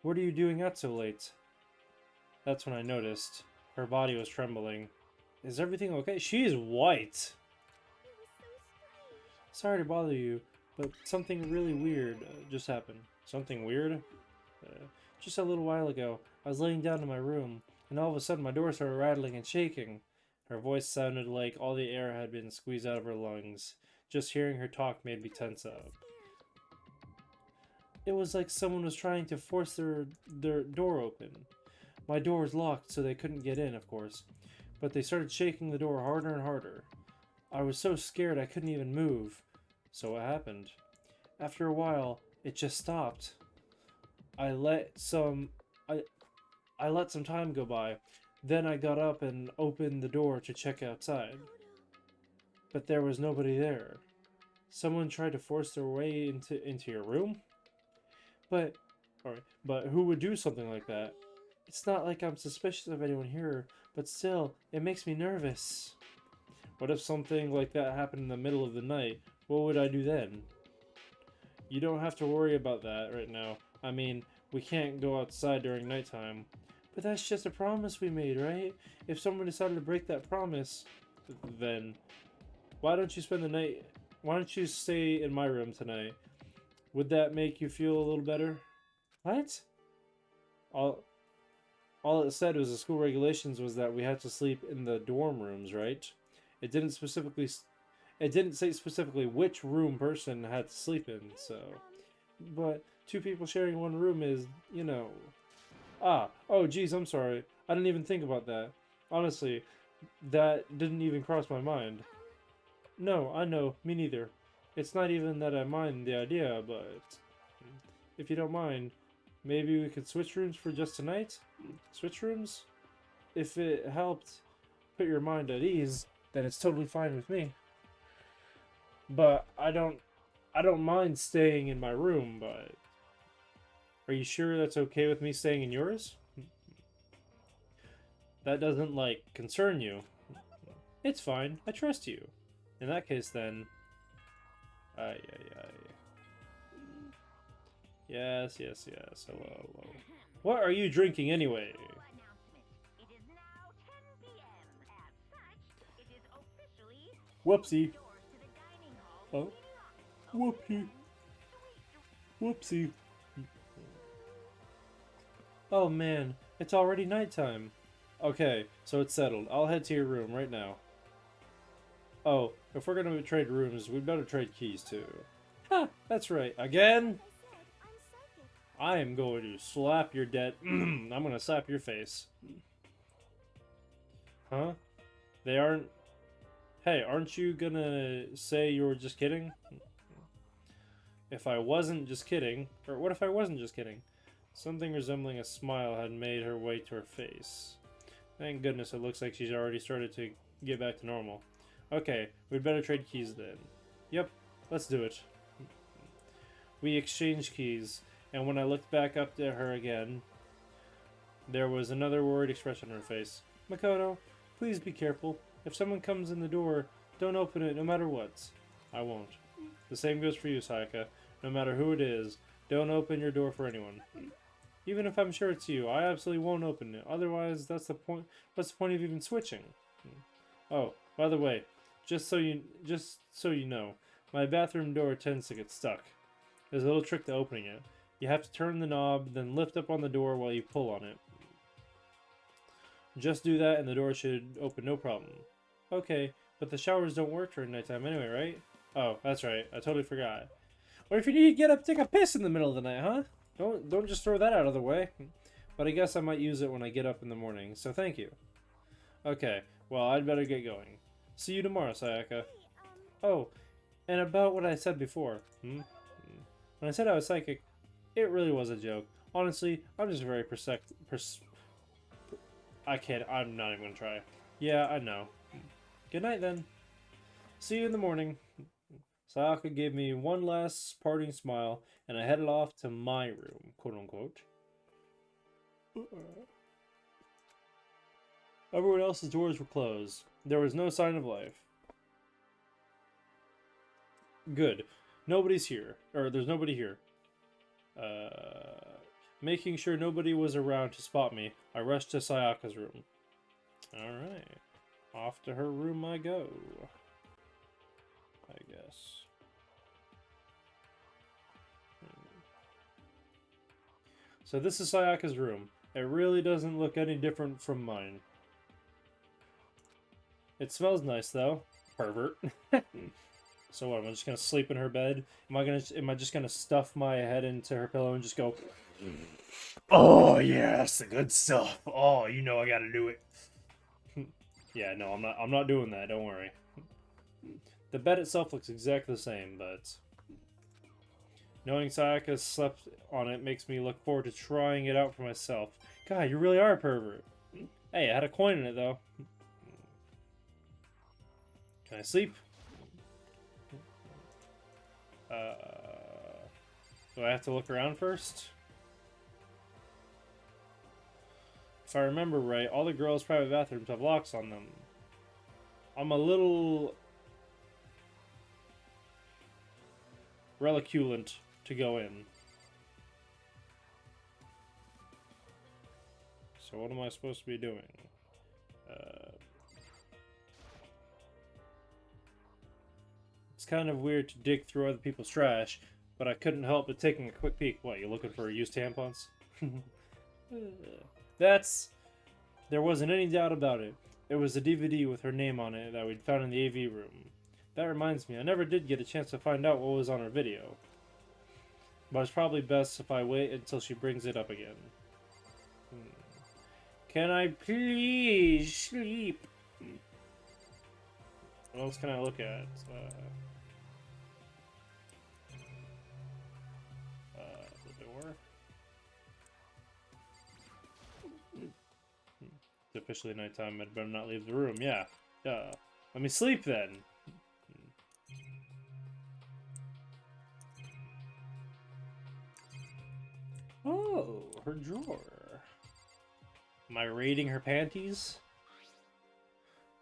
what are you doing out so late? That's when I noticed. Her body was trembling. Is everything okay? She is white! It was so strange. Sorry to bother you, but something really weird just happened. Something weird? Just a little while ago, I was laying down in my room, and all of a sudden my door started rattling and shaking. Her voice sounded like all the air had been squeezed out of her lungs. Just hearing her talk made me tense up. It was like someone was trying to force their door open. My door was locked, so they couldn't get in, of course. But they started shaking the door harder and harder. I was so scared I couldn't even move. So what happened? After a while, it just stopped. I let some time go by. Then I got up and opened the door to check outside. But there was nobody there. Someone tried to force their way into your room? But who would do something like that? It's not like I'm suspicious of anyone here, but still, it makes me nervous. What if something like that happened in the middle of the night? What would I do then? You don't have to worry about that right now. I mean, we can't go outside during nighttime. But that's just a promise we made, right? If someone decided to break that promise, then why don't you spend the night? Why don't you stay in my room tonight? Would that make you feel a little better? What? All it said was the school regulations was that we had to sleep in the dorm rooms, right? It didn't say specifically which room person had to sleep in, so. But two people sharing one room is, you know. Oh geez, I'm sorry. I didn't even think about that. Honestly, that didn't even cross my mind. No, I know, me neither. It's not even that I mind the idea, but if you don't mind, maybe we could switch rooms for just tonight? Switch rooms? If it helped put your mind at ease, then it's totally fine with me. But I don't mind staying in my room, but are you sure that's okay with me staying in yours? That doesn't, like, concern you. It's fine. I trust you. In that case, then. Ay. Yes. Hello. What are you drinking anyway? It is now 10 p.m. As such, it is officially Whoopsie. doors to the dining hall will Oh. be locked. Whoopsie. Whoopsie. Oh man, it's already nighttime. Okay, so it's settled. I'll head to your room right now. Oh, if we're gonna trade rooms, we'd better trade keys too. Ha! That's right. Again? Like I said, I'm psychic. I am going to slap your dead. I'm gonna slap your face. Huh? They aren't. Hey, aren't you gonna say you were just kidding? If I wasn't just kidding, or what if I wasn't just kidding? Something resembling a smile had made her way to her face. Thank goodness it looks like she's already started to get back to normal. Okay, we'd better trade keys then. Yep, let's do it. We exchanged keys, and when I looked back up at her again, there was another worried expression on her face. Makoto, please be careful. If someone comes in the door, don't open it no matter what. I won't. The same goes for you, Sayaka. No matter who it is, don't open your door for anyone. Even if I'm sure it's you, I absolutely won't open it. Otherwise, that's the point. What's the point of even switching? Oh, by the way, just so you know, my bathroom door tends to get stuck. There's a little trick to opening it. You have to turn the knob, then lift up on the door while you pull on it. Just do that and the door should open no problem. Okay, but the showers don't work during nighttime anyway, right? Oh, that's right. I totally forgot. Or if you need to get up, take a piss in the middle of the night, huh? Don't just throw that out of the way. but I guess I might use it when I get up in the morning, so thank you. Okay, well, I'd better get going. See you tomorrow, Sayaka. Oh, and about what I said before. When I said I was psychic, it really was a joke. Honestly, I'm just very I'm not even gonna try. Yeah, I know. Good night, then. See you in the morning. Sayaka gave me one last parting smile, and I headed off to my room, quote-unquote. Everyone else's doors were closed. There was no sign of life. Good. Nobody's here. Or, there's nobody here. Making sure nobody was around to spot me, I rushed to Sayaka's room. Alright. Off to her room I go. I guess. So this is Sayaka's room. It really doesn't look any different from mine. It smells nice though. Pervert. So what, am I just gonna sleep in her bed? Am I just gonna stuff my head into her pillow and just go, oh yeah, that's the good stuff. Oh, you know I gotta do it. Yeah, no, I'm not doing that, don't worry. The bed itself looks exactly the same, but knowing Sayaka slept on it makes me look forward to trying it out for myself. God, you really are a pervert. Hey, I had a coin in it though. Can I sleep? Do I have to look around first? If I remember right, all the girls' private bathrooms have locks on them. I'm a little reliculent to go in. So what am I supposed to be doing? It's kind of weird to dig through other people's trash, but I couldn't help but taking a quick peek. What, you looking for used tampons? There wasn't any doubt about it. It was a DVD with her name on it that we'd found in the AV room. That reminds me, I never did get a chance to find out what was on her video. But it's probably best if I wait until she brings it up again. Can I please sleep? What else can I look at? The door. It's officially nighttime. I'd better not leave the room. Yeah. Let me sleep then. Oh, her drawer. Am I raiding her panties?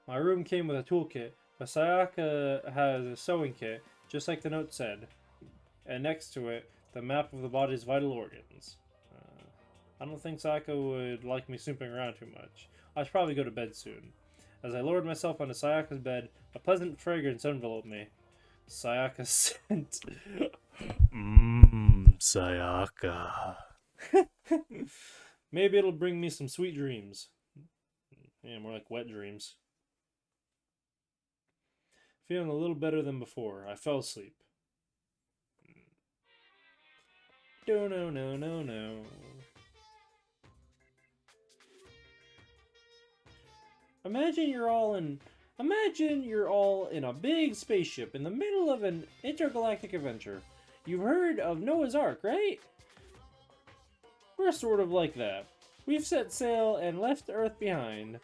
My room came with a toolkit, but Sayaka has a sewing kit, just like the note said. And next to it, the map of the body's vital organs. I don't think Sayaka would like me snooping around too much. I should probably go to bed soon. As I lowered myself onto Sayaka's bed, a pleasant fragrance enveloped me. Sayaka scent. Sayaka. Maybe it'll bring me some sweet dreams. Yeah, more like wet dreams. Feeling a little better than before, I fell asleep. No. Imagine you're all in a big spaceship in the middle of an intergalactic adventure. You've heard of Noah's Ark, right? We're sort of like that. We've set sail and left Earth behind.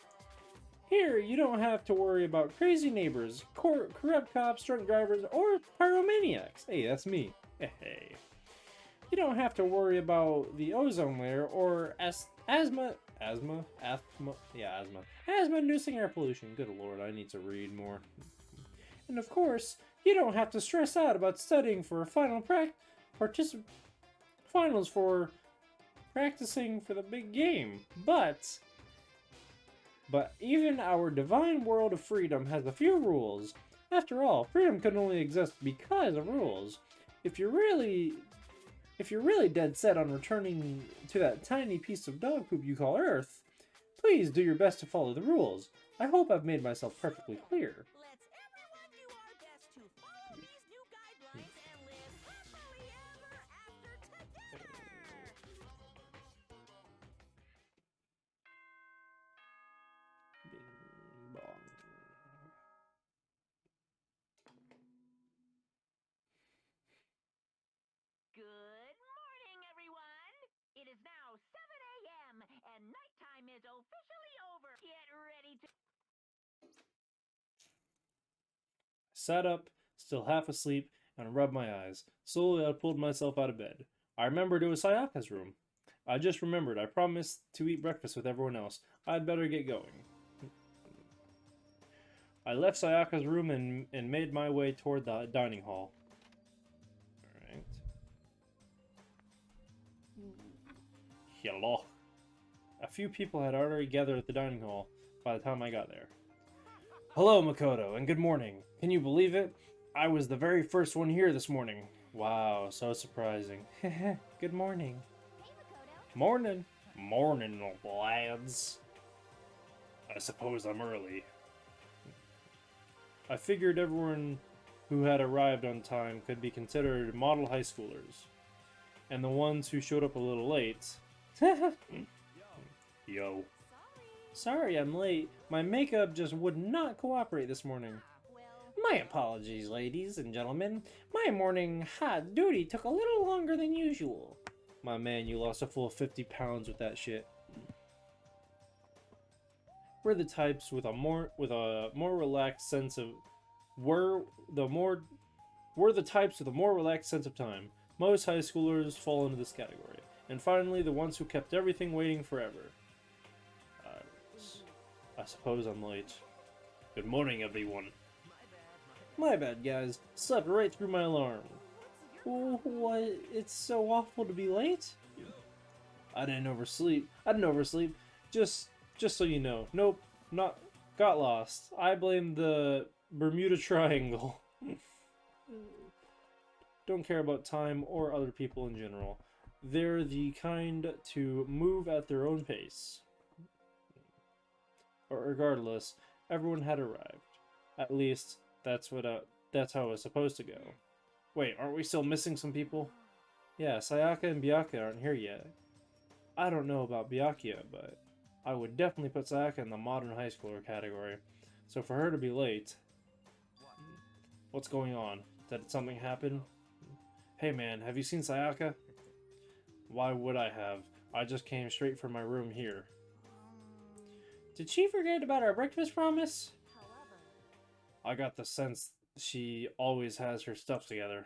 Here, you don't have to worry about crazy neighbors, corrupt cops, drunk drivers, or pyromaniacs. Hey, that's me. Hey. You don't have to worry about the ozone layer or asthma-inducing air pollution. Good lord, I need to read more. And of course, you don't have to stress out about studying for a finals for practicing for the big game. But even our divine world of freedom has a few rules. After all, freedom can only exist because of rules. If you're really dead set on returning to that tiny piece of dog poop you call Earth, please do your best to follow the rules. I hope I've made myself perfectly clear. Let's everyone do our best to follow these new guidelines and live happily ever after together. is officially over. Get ready to... Sat up, still half asleep, and rubbed my eyes. Slowly, I pulled myself out of bed. I remembered it was Sayaka's room. I just remembered I promised to eat breakfast with everyone else. I'd better get going. I left Sayaka's room and made my way toward the dining hall. Alright. Hello. A few people had already gathered at the dining hall by the time I got there. Hello, Makoto, and good morning. Can you believe it? I was the very first one here this morning. Wow, so surprising. Good morning. Morning. Morning, lads. I suppose I'm early. I figured everyone who had arrived on time could be considered model high schoolers. And the ones who showed up a little late... Yo. Sorry I'm late. My makeup just would not cooperate this morning. My apologies, ladies and gentlemen. My morning hot duty took a little longer than usual. My man, you lost a full 50 pounds with that shit. We're the types with a more relaxed sense of time. Most high schoolers fall into this category. And finally, the ones who kept everything waiting forever. I suppose I'm late. Good morning, everyone. My bad, guys. Slept right through my alarm. Oh, what? It's so awful to be late? I didn't oversleep. Just so you know. Nope, got lost. I blame the Bermuda Triangle. Don't care about time or other people in general. They're the kind to move at their own pace. But regardless, everyone had arrived. At least, that's how it was supposed to go. Wait, aren't we still missing some people? Yeah, Sayaka and Byakuya aren't here yet. I don't know about Byakuya, but I would definitely put Sayaka in the modern high schooler category. So for her to be late... What's going on? Did something happen? Hey man, have you seen Sayaka? Why would I have? I just came straight from my room here. Did she forget about our breakfast promise? I got the sense she always has her stuff together.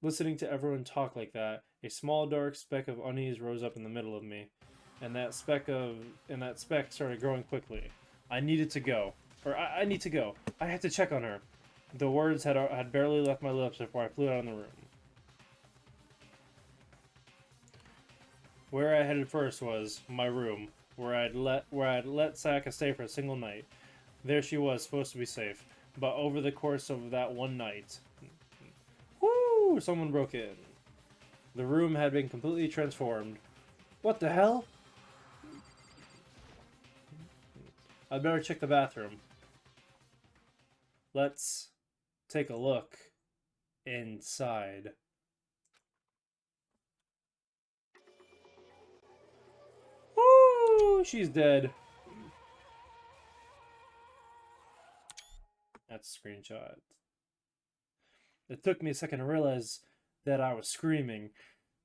Listening to everyone talk like that, a small dark speck of unease rose up in the middle of me, and that speck started growing quickly. I needed to go. I need to go. I have to check on her. The words had barely left my lips before I flew out of the room. Where I headed first was my room, where I'd let Sayaka stay for a single night. There she was, supposed to be safe. But over the course of that one night... Woo! Someone broke in. The room had been completely transformed. What the hell? I'd better check the bathroom. Let's take a look inside. Woo! She's dead. That's a screenshot. It took me a second to realize that I was screaming.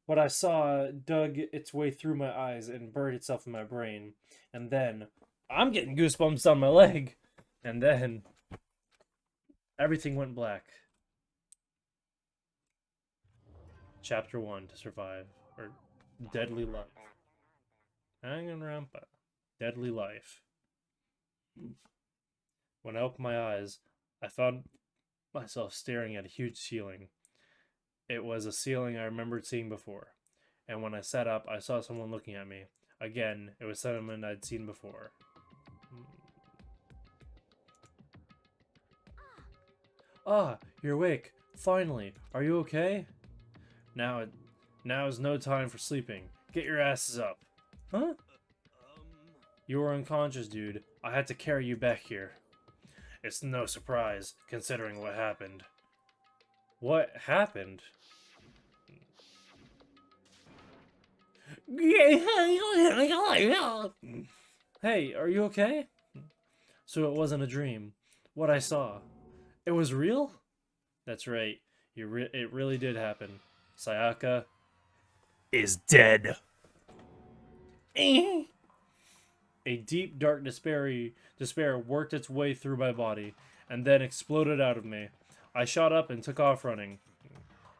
What I saw dug its way through my eyes and buried itself in my brain. And then, I'm getting goosebumps down my leg. And then, everything went black. Chapter 1, to survive. Or, deadly life. Danganronpa. Deadly life. When I opened my eyes, I found myself staring at a huge ceiling. It was a ceiling I remembered seeing before. And when I sat up, I saw someone looking at me. Again, it was someone I'd seen before. Ah, you're awake. Finally. Are you okay? Now is no time for sleeping. Get your asses up. Huh? You were unconscious, dude. I had to carry you back here. It's no surprise, considering what happened. What happened? Hey, are you okay? So it wasn't a dream. What I saw. It was real? That's right. It really did happen. Sayaka is dead. A deep, dark despair worked its way through my body, and then exploded out of me. I shot up and took off running.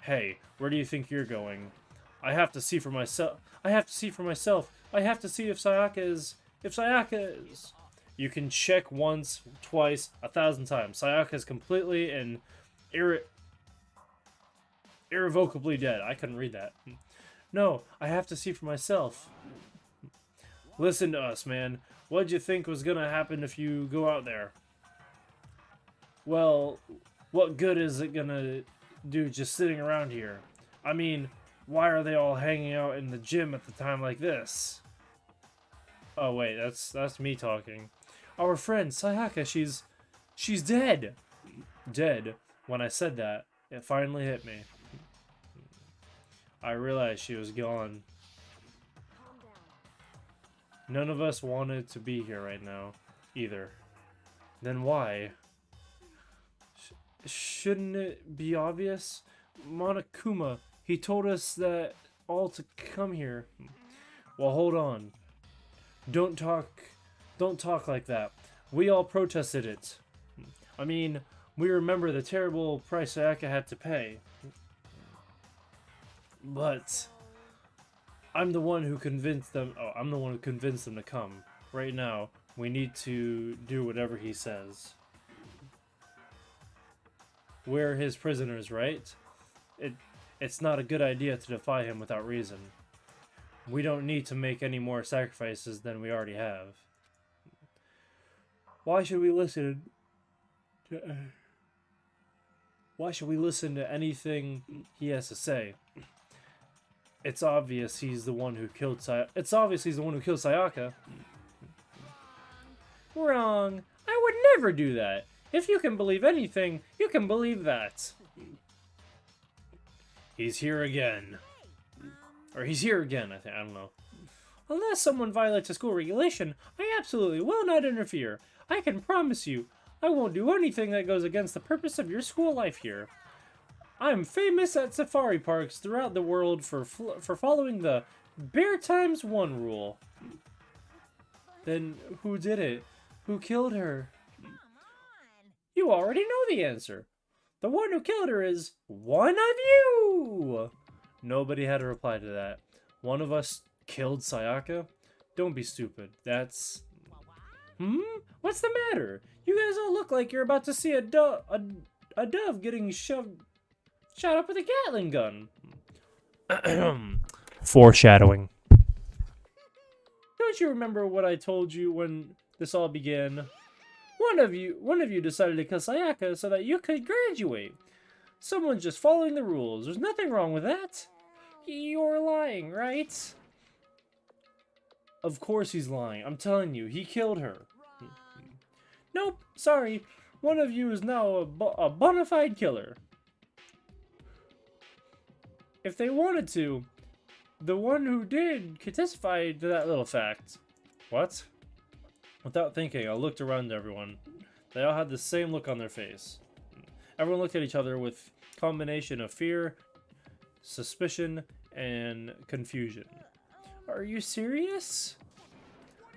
Hey, where do you think you're going? I have to see for myself. I have to see for myself. I have to see if Sayaka is... If Sayaka is... You can check once, twice, 1,000 times. Sayaka is completely and irrevocably dead. I couldn't read that. No, I have to see for myself. Listen to us, man. What'd you think was gonna happen if you go out there? Well, what good is it gonna do just sitting around here? I mean, why are they all hanging out in the gym at the time like this? Oh wait, that's me talking. Our friend Sayaka, she's dead. Dead. When I said that, it finally hit me. I realized she was gone. None of us wanted to be here right now, either. Then why? Shouldn't it be obvious? Monokuma, he told us that all to come here. Well, hold on. Don't talk like that. We all protested it. I mean, we remember the terrible price Sayaka had to pay. But I'm the one who convinced them. Oh, I'm the one who convinced them to come. Right now, we need to do whatever he says. We're his prisoners, right? It's not a good idea to defy him without reason. We don't need to make any more sacrifices than we already have. Why should we listen to anything he has to say? It's obvious he's the one who killed Sayaka. Wrong. I would never do that. If you can believe anything, you can believe that. He's here again. Or he's here again, I don't know. Unless someone violates a school regulation, I absolutely will not interfere. I can promise you, I won't do anything that goes against the purpose of your school life here. I'm famous at safari parks throughout the world for following the Bear Times 1 rule. Then who did it? Who killed her? You already know the answer. The one who killed her is one of you! Nobody had a reply to that. One of us killed Sayaka? Don't be stupid. That's... What's the matter? You guys all look like you're about to see a dove getting shot up with a Gatling gun. Foreshadowing. Don't you remember what I told you when this all began? One of you decided to kill Sayaka so that you could graduate. Someone's just following the rules. There's nothing wrong with that. You're lying, right? Of course he's lying. I'm telling you, he killed her. Nope, sorry. One of you is now a bona fide killer. If they wanted to, the one who did could testify to that little fact. What? Without thinking, I looked around at everyone. They all had the same look on their face. Everyone looked at each other with a combination of fear, suspicion, and confusion. Are you serious?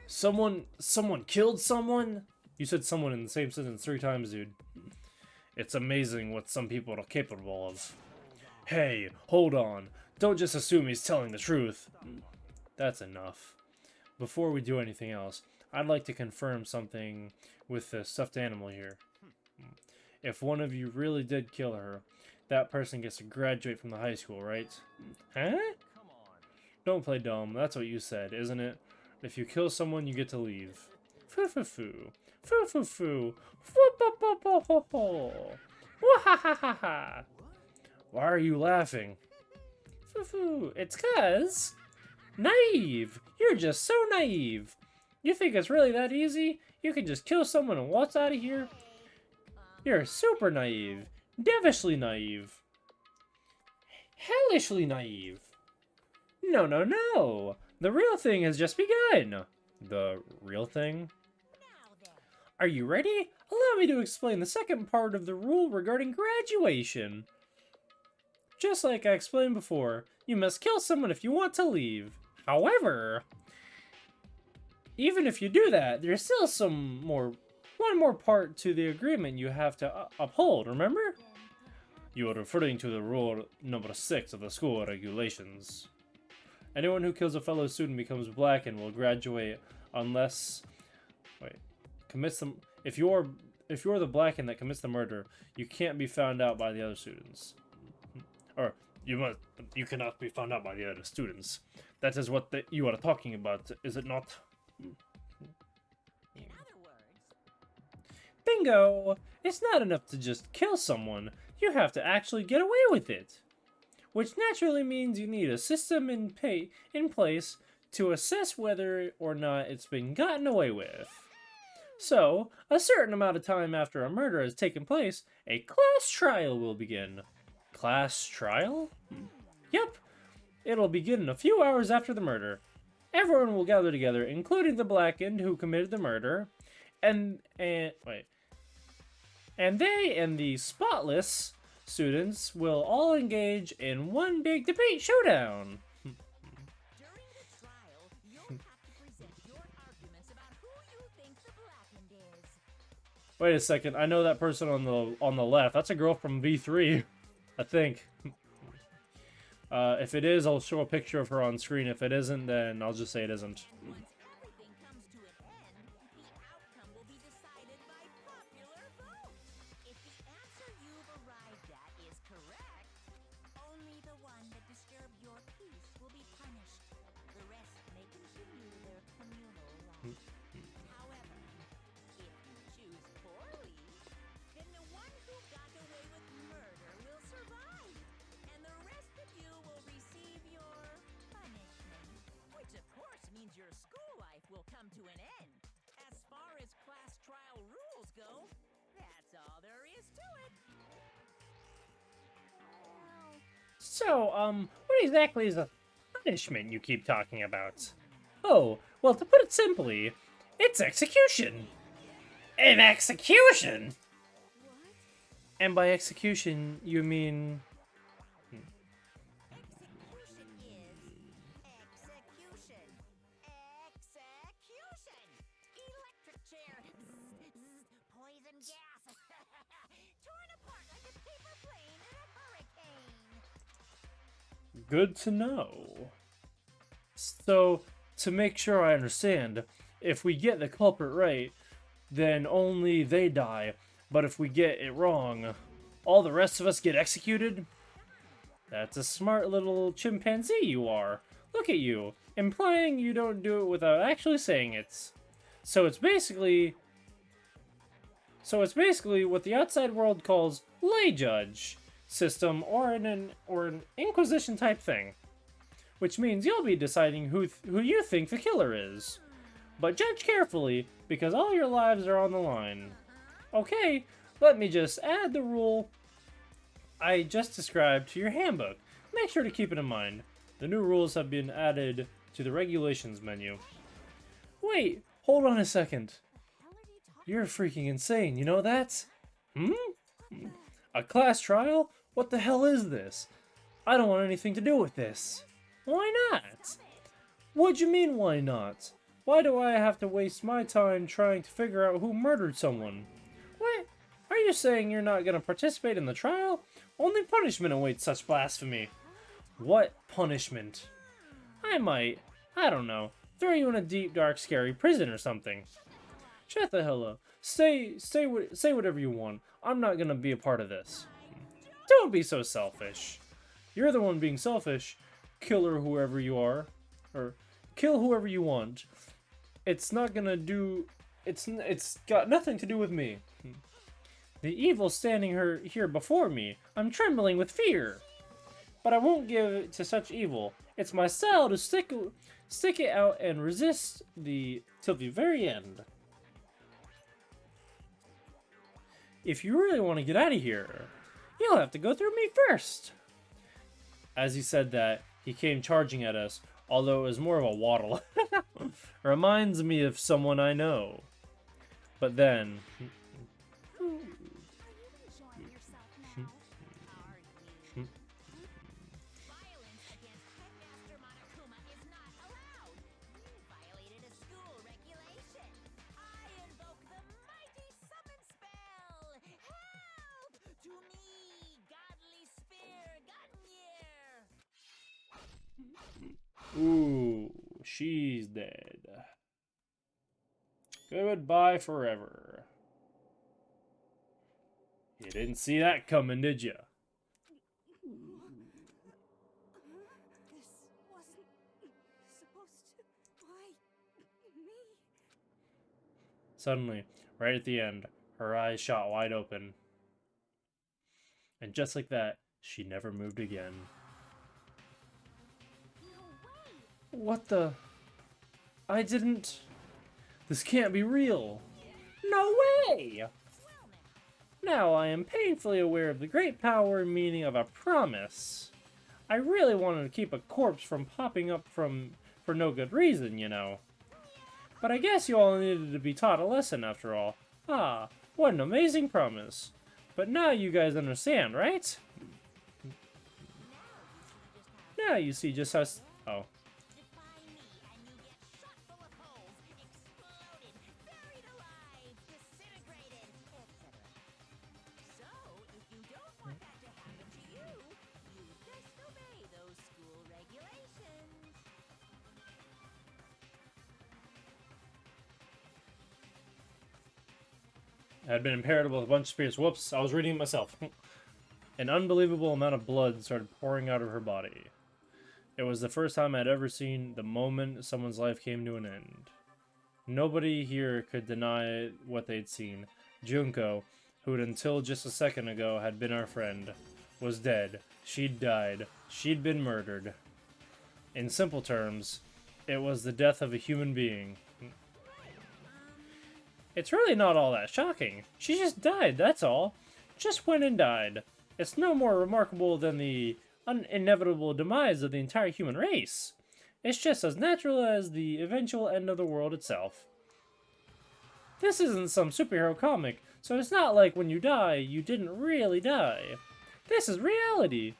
Someone killed someone? You said someone in the same sentence 3 times, dude. It's amazing what some people are capable of. Hey, hold on. Don't just assume he's telling the truth. That's enough. Before we do anything else, I'd like to confirm something with the stuffed animal here. If one of you really did kill her, that person gets to graduate from the high school, right? Huh? Don't play dumb. That's what you said, isn't it? If you kill someone, you get to leave. Foo-foo-foo. Foo-foo-foo. Foo-po-po-po-ho-ho. Wah-ha-ha-ha-ha. Why are you laughing? Foo-foo. It's 'cause... Naive. You're just so naive. You think it's really that easy? You can just kill someone and waltz out of here? You're super naive. Devilishly naive. Hellishly naive. No, no, no. The real thing has just begun. The real thing? Are you ready? Allow me to explain the second part of the rule regarding graduation. Just like I explained before, you must kill someone if you want to leave. However, even if you do that, there's still one more part to the agreement you have to uphold, remember? You are referring to the rule number 6 of the school regulations. Anyone who kills a fellow student becomes black and will graduate unless... commits them... If you're the blackened that commits the murder, you can't be found out by the other students. Or, you cannot be found out by the other students. That is what you are talking about, is it not? In other words, Bingo! It's not enough to just kill someone, you have to actually get away with it. Which naturally means you need a system in place to assess whether or not it's been gotten away with. So, a certain amount of time after a murder has taken place, a class trial will begin. Class trial? Yep. It'll begin in a few hours after the murder. Everyone will gather together, including the blackened who committed the murder, and they and the spotless students will all engage in one big debate showdown. during the trial, you'll have to present your arguments about who you think the blackened is. Wait a second, I know that person on the left. That's a girl from V3, I think. If it is, I'll show a picture of her on screen. If it isn't, then I'll just say it isn't. Once everything comes to an end, the outcome will be decided by popular vote. If the answer you've arrived at is correct, only the one that disturbed your peace will be punished. The rest may continue their communal life. However, if you choose poorly, then the one who got away with murder will survive, and the rest of you will receive your punishment. Which of course means your school life will come to an end. As far as class trial rules go, that's all there is to it. So, what exactly is the punishment you keep talking about? Oh, well, to put it simply, it's execution. An execution? What? And by execution, you mean... Execution is execution. Execution. Electric chair. Poison gas. Torn apart like a paper plane in a hurricane. Good to know. So, to make sure I understand, if we get the culprit right, then only they die. But if we get it wrong, all the rest of us get executed? That's a smart little chimpanzee you are. Look at you, implying you don't do it without actually saying it. So it's basically what the outside world calls lay judge system, or an inquisition type thing. Which means you'll be deciding who you think the killer is. But judge carefully, because all your lives are on the line. Okay, let me just add the rule I just described to your handbook. Make sure to keep it in mind. The new rules have been added to the regulations menu. Wait, hold on a second. You're freaking insane, you know that? A class trial? What the hell is this? I don't want anything to do with this. Why not? What do you mean, why not? Why do I have to waste my time trying to figure out who murdered someone? What? Are you saying you're not going to participate in the trial? Only punishment awaits such blasphemy. What punishment? I don't know, throw you in a deep, dark, scary prison or something. Shut the hell up. Say whatever you want. I'm not going to be a part of this. Don't be so selfish. You're the one being selfish. Kill whoever you are. Or kill whoever you want. It's not gonna do... It's got nothing to do with me. The evil standing here before me. I'm trembling with fear. But I won't give to such evil. It's my style to stick it out and resist till the very end. If you really want to get out of here, you'll have to go through me first. As he said that, he came charging at us, although it was more of a waddle. Reminds me of someone I know. But then... Are you enjoying yourself now? Are you? Violence against Headmaster Monokuma is not allowed. You violated a school regulation. Ooh, she's dead. Goodbye forever. You didn't see that coming, did you? This wasn't supposed to. Why me? Suddenly, right at the end, her eyes shot wide open. And just like that, she never moved again. No way! What the? I didn't... This can't be real. No way! Well Now I am painfully aware of the great power and meaning of a promise. I really wanted to keep a corpse from popping up for no good reason, you know. But I guess you all needed to be taught a lesson after all. Ah, what an amazing promise. But now you guys understand, right? Now you see just how... Oh. defy me, and you get shot full of holes, exploded, buried alive, disintegrated, etc. So, if you don't want that to happen to you, you just obey those school regulations. Had been impaired with a bunch of spirits. Whoops, I was reading it myself. An unbelievable amount of blood started pouring out of her body. It was the first time I'd ever seen the moment someone's life came to an end. Nobody here could deny what they'd seen. Junko, who until just a second ago had been our friend, was dead. She'd died. She'd been murdered. In simple terms, it was the death of a human being. It's really not all that shocking. She just died, that's all. Just went and died. It's no more remarkable than the inevitable demise of the entire human race. It's just as natural as the eventual end of the world itself. This isn't some superhero comic, so it's not like when you die, you didn't really die. This is reality.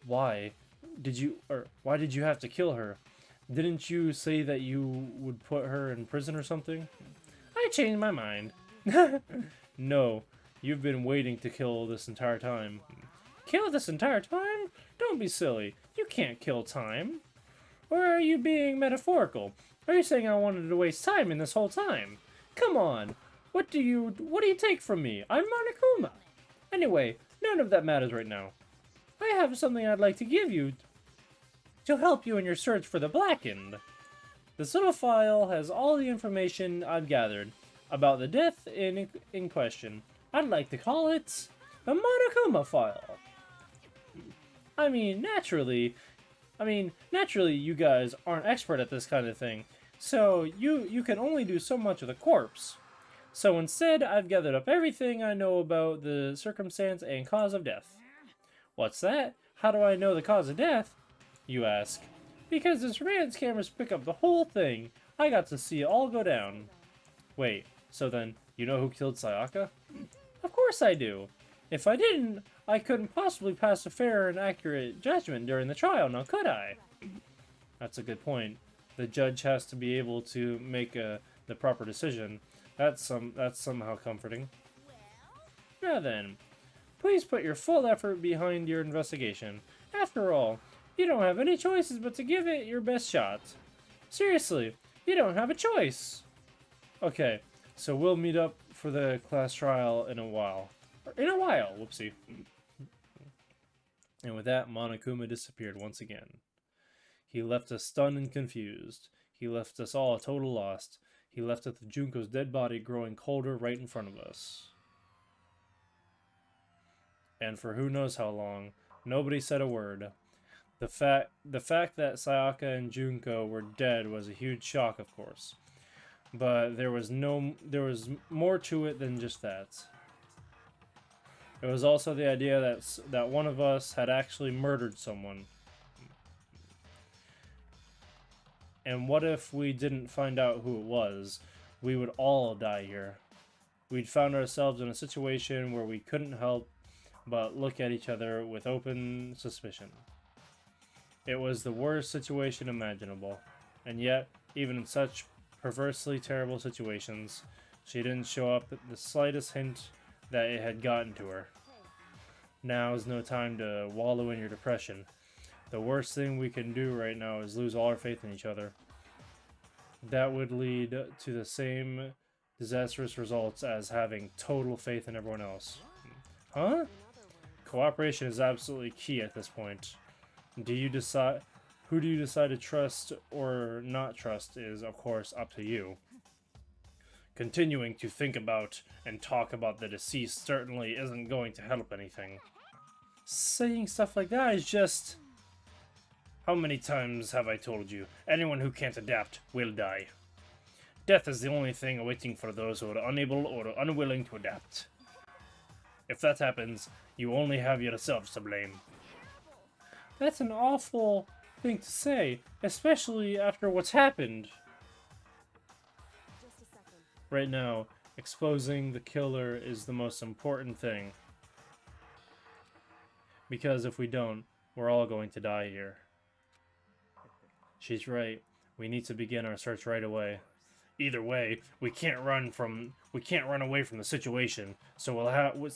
Why did you have to kill her? Didn't you say that you would put her in prison or something? I changed my mind. No, you've been waiting to kill this entire time. Kill this entire time? Don't be silly. You can't kill time. Or are you being metaphorical? Are you saying I wanted to waste time in this whole time? Come on. What do you take from me? I'm Monokuma. Anyway, none of that matters right now. I have something I'd like to give you to help you in your search for the Blackened. This little file has all the information I've gathered about the death in question. I'd like to call it the Monokuma file. I mean, naturally, you guys aren't expert at this kind of thing, so you can only do so much with a corpse. So instead, I've gathered up everything I know about the circumstance and cause of death. What's that? How do I know the cause of death? You ask. Because the surveillance cameras pick up the whole thing. I got to see it all go down. Wait, so then, you know who killed Sayaka? Of course I do. If I didn't, I couldn't possibly pass a fair and accurate judgment during the trial, now could I? That's a good point. The judge has to be able to make the proper decision. That's somehow comforting. Now then, please put your full effort behind your investigation. After all, you don't have any choices but to give it your best shot. Seriously, you don't have a choice. Okay, so we'll meet up for the class trial in a while. Whoopsie. And with that, Monokuma disappeared once again. He left us stunned and confused. He left us all a total lost. He left us with Junko's dead body growing colder right in front of us. And for who knows how long, nobody said a word. The fact that Sayaka and Junko were dead was a huge shock, of course. But there was more to it than just that. It was also the idea that one of us had actually murdered someone. And what if we didn't find out who it was? We would all die here. We'd found ourselves in a situation where we couldn't help but look at each other with open suspicion. It was the worst situation imaginable. And yet, even in such perversely terrible situations, she didn't show up the slightest hint that it had gotten to her. Now is no time to wallow in your depression. The worst thing we can do right now is lose all our faith in each other. That would lead to the same disastrous results as having total faith in everyone else. Huh? Cooperation is absolutely key at this point. Do you decide who do you decide to trust or not trust is, of course, up to you. Continuing to think about and talk about the deceased certainly isn't going to help anything. Saying stuff like that is just... How many times have I told you? Anyone who can't adapt will die. Death is the only thing awaiting for those who are unable or unwilling to adapt. If that happens, you only have yourselves to blame. That's an awful thing to say, especially after what's happened. Just a second. Right now, exposing the killer is the most important thing. Because if we don't, we're all going to die here. She's right. We need to begin our search right away. Either way, we can't run away from the situation. So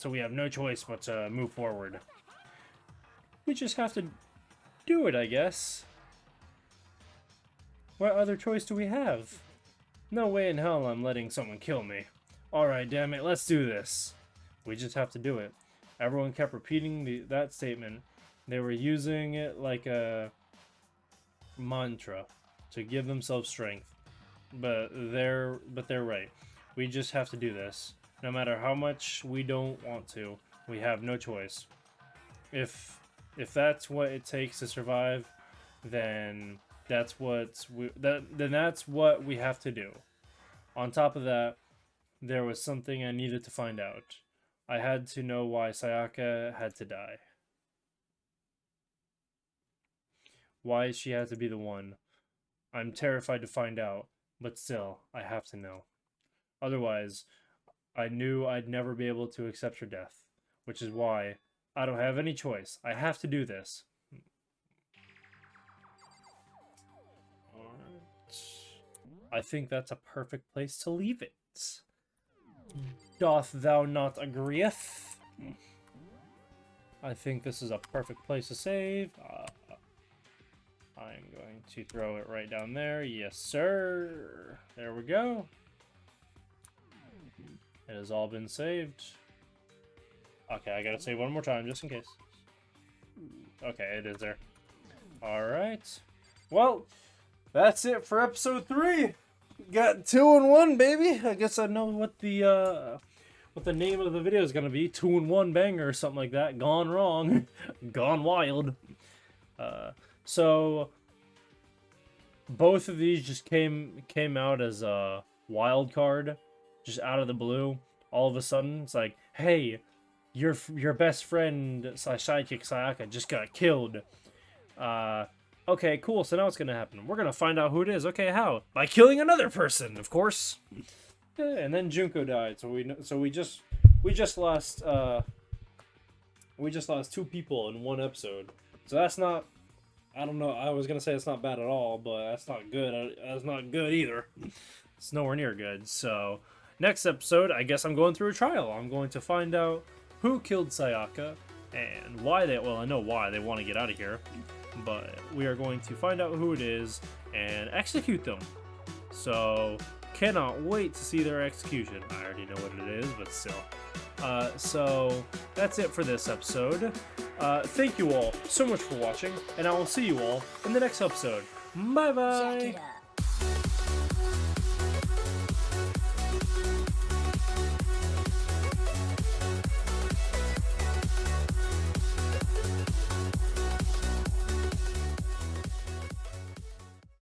we have no choice but to move forward. We just have to do it, I guess. What other choice do we have? No way in hell I'm letting someone kill me. Alright, damn it, let's do this. We just have to do it. Everyone kept repeating that statement. They were using it like a mantra to give themselves strength. But they're right. We just have to do this. No matter how much we don't want to, we have no choice. If that's what it takes to survive, then that's what we have to do. On top of that, there was something I needed to find out. I had to know why Sayaka had to die. Why she had to be the one. I'm terrified to find out, but still, I have to know. Otherwise, I knew I'd never be able to accept her death, which is why I don't have any choice. I have to do this. Alright. I think that's a perfect place to leave it. Doth thou not agreeeth? I think this is a perfect place to save. I'm going to throw it right down there. Yes, sir. There we go. It has all been saved. Okay, I gotta save one more time just in case. Okay, it is there. Alright. Well, that's it for episode 3. Got 2 in 1, baby. I guess I know what the name of the video is gonna be. 2 in 1 banger or something like that. Gone wrong. Gone wild. So both of these just came out as a wild card, just out of the blue. All of a sudden, it's like, hey, your best friend sidekick Sayaka just got killed. Okay, cool. So now what's gonna happen? We're gonna find out who it is. Okay, how? By killing another person, of course. Yeah, and then Junko died. So we just lost 2 people in 1 episode. So that's not. I don't know. I was gonna say it's not bad at all, but that's not good. That's not good either. It's nowhere near good. So next episode, I guess I'm going through a trial. I'm going to find out who killed Sayaka and why they. Well, I know why they want to get out of here, but we are going to find out who it is and execute them. So cannot wait to see their execution. I already know what it is, but still. So that's it for this episode. Thank you all so much for watching, and I will see you all in the next episode. Bye bye! Check it out.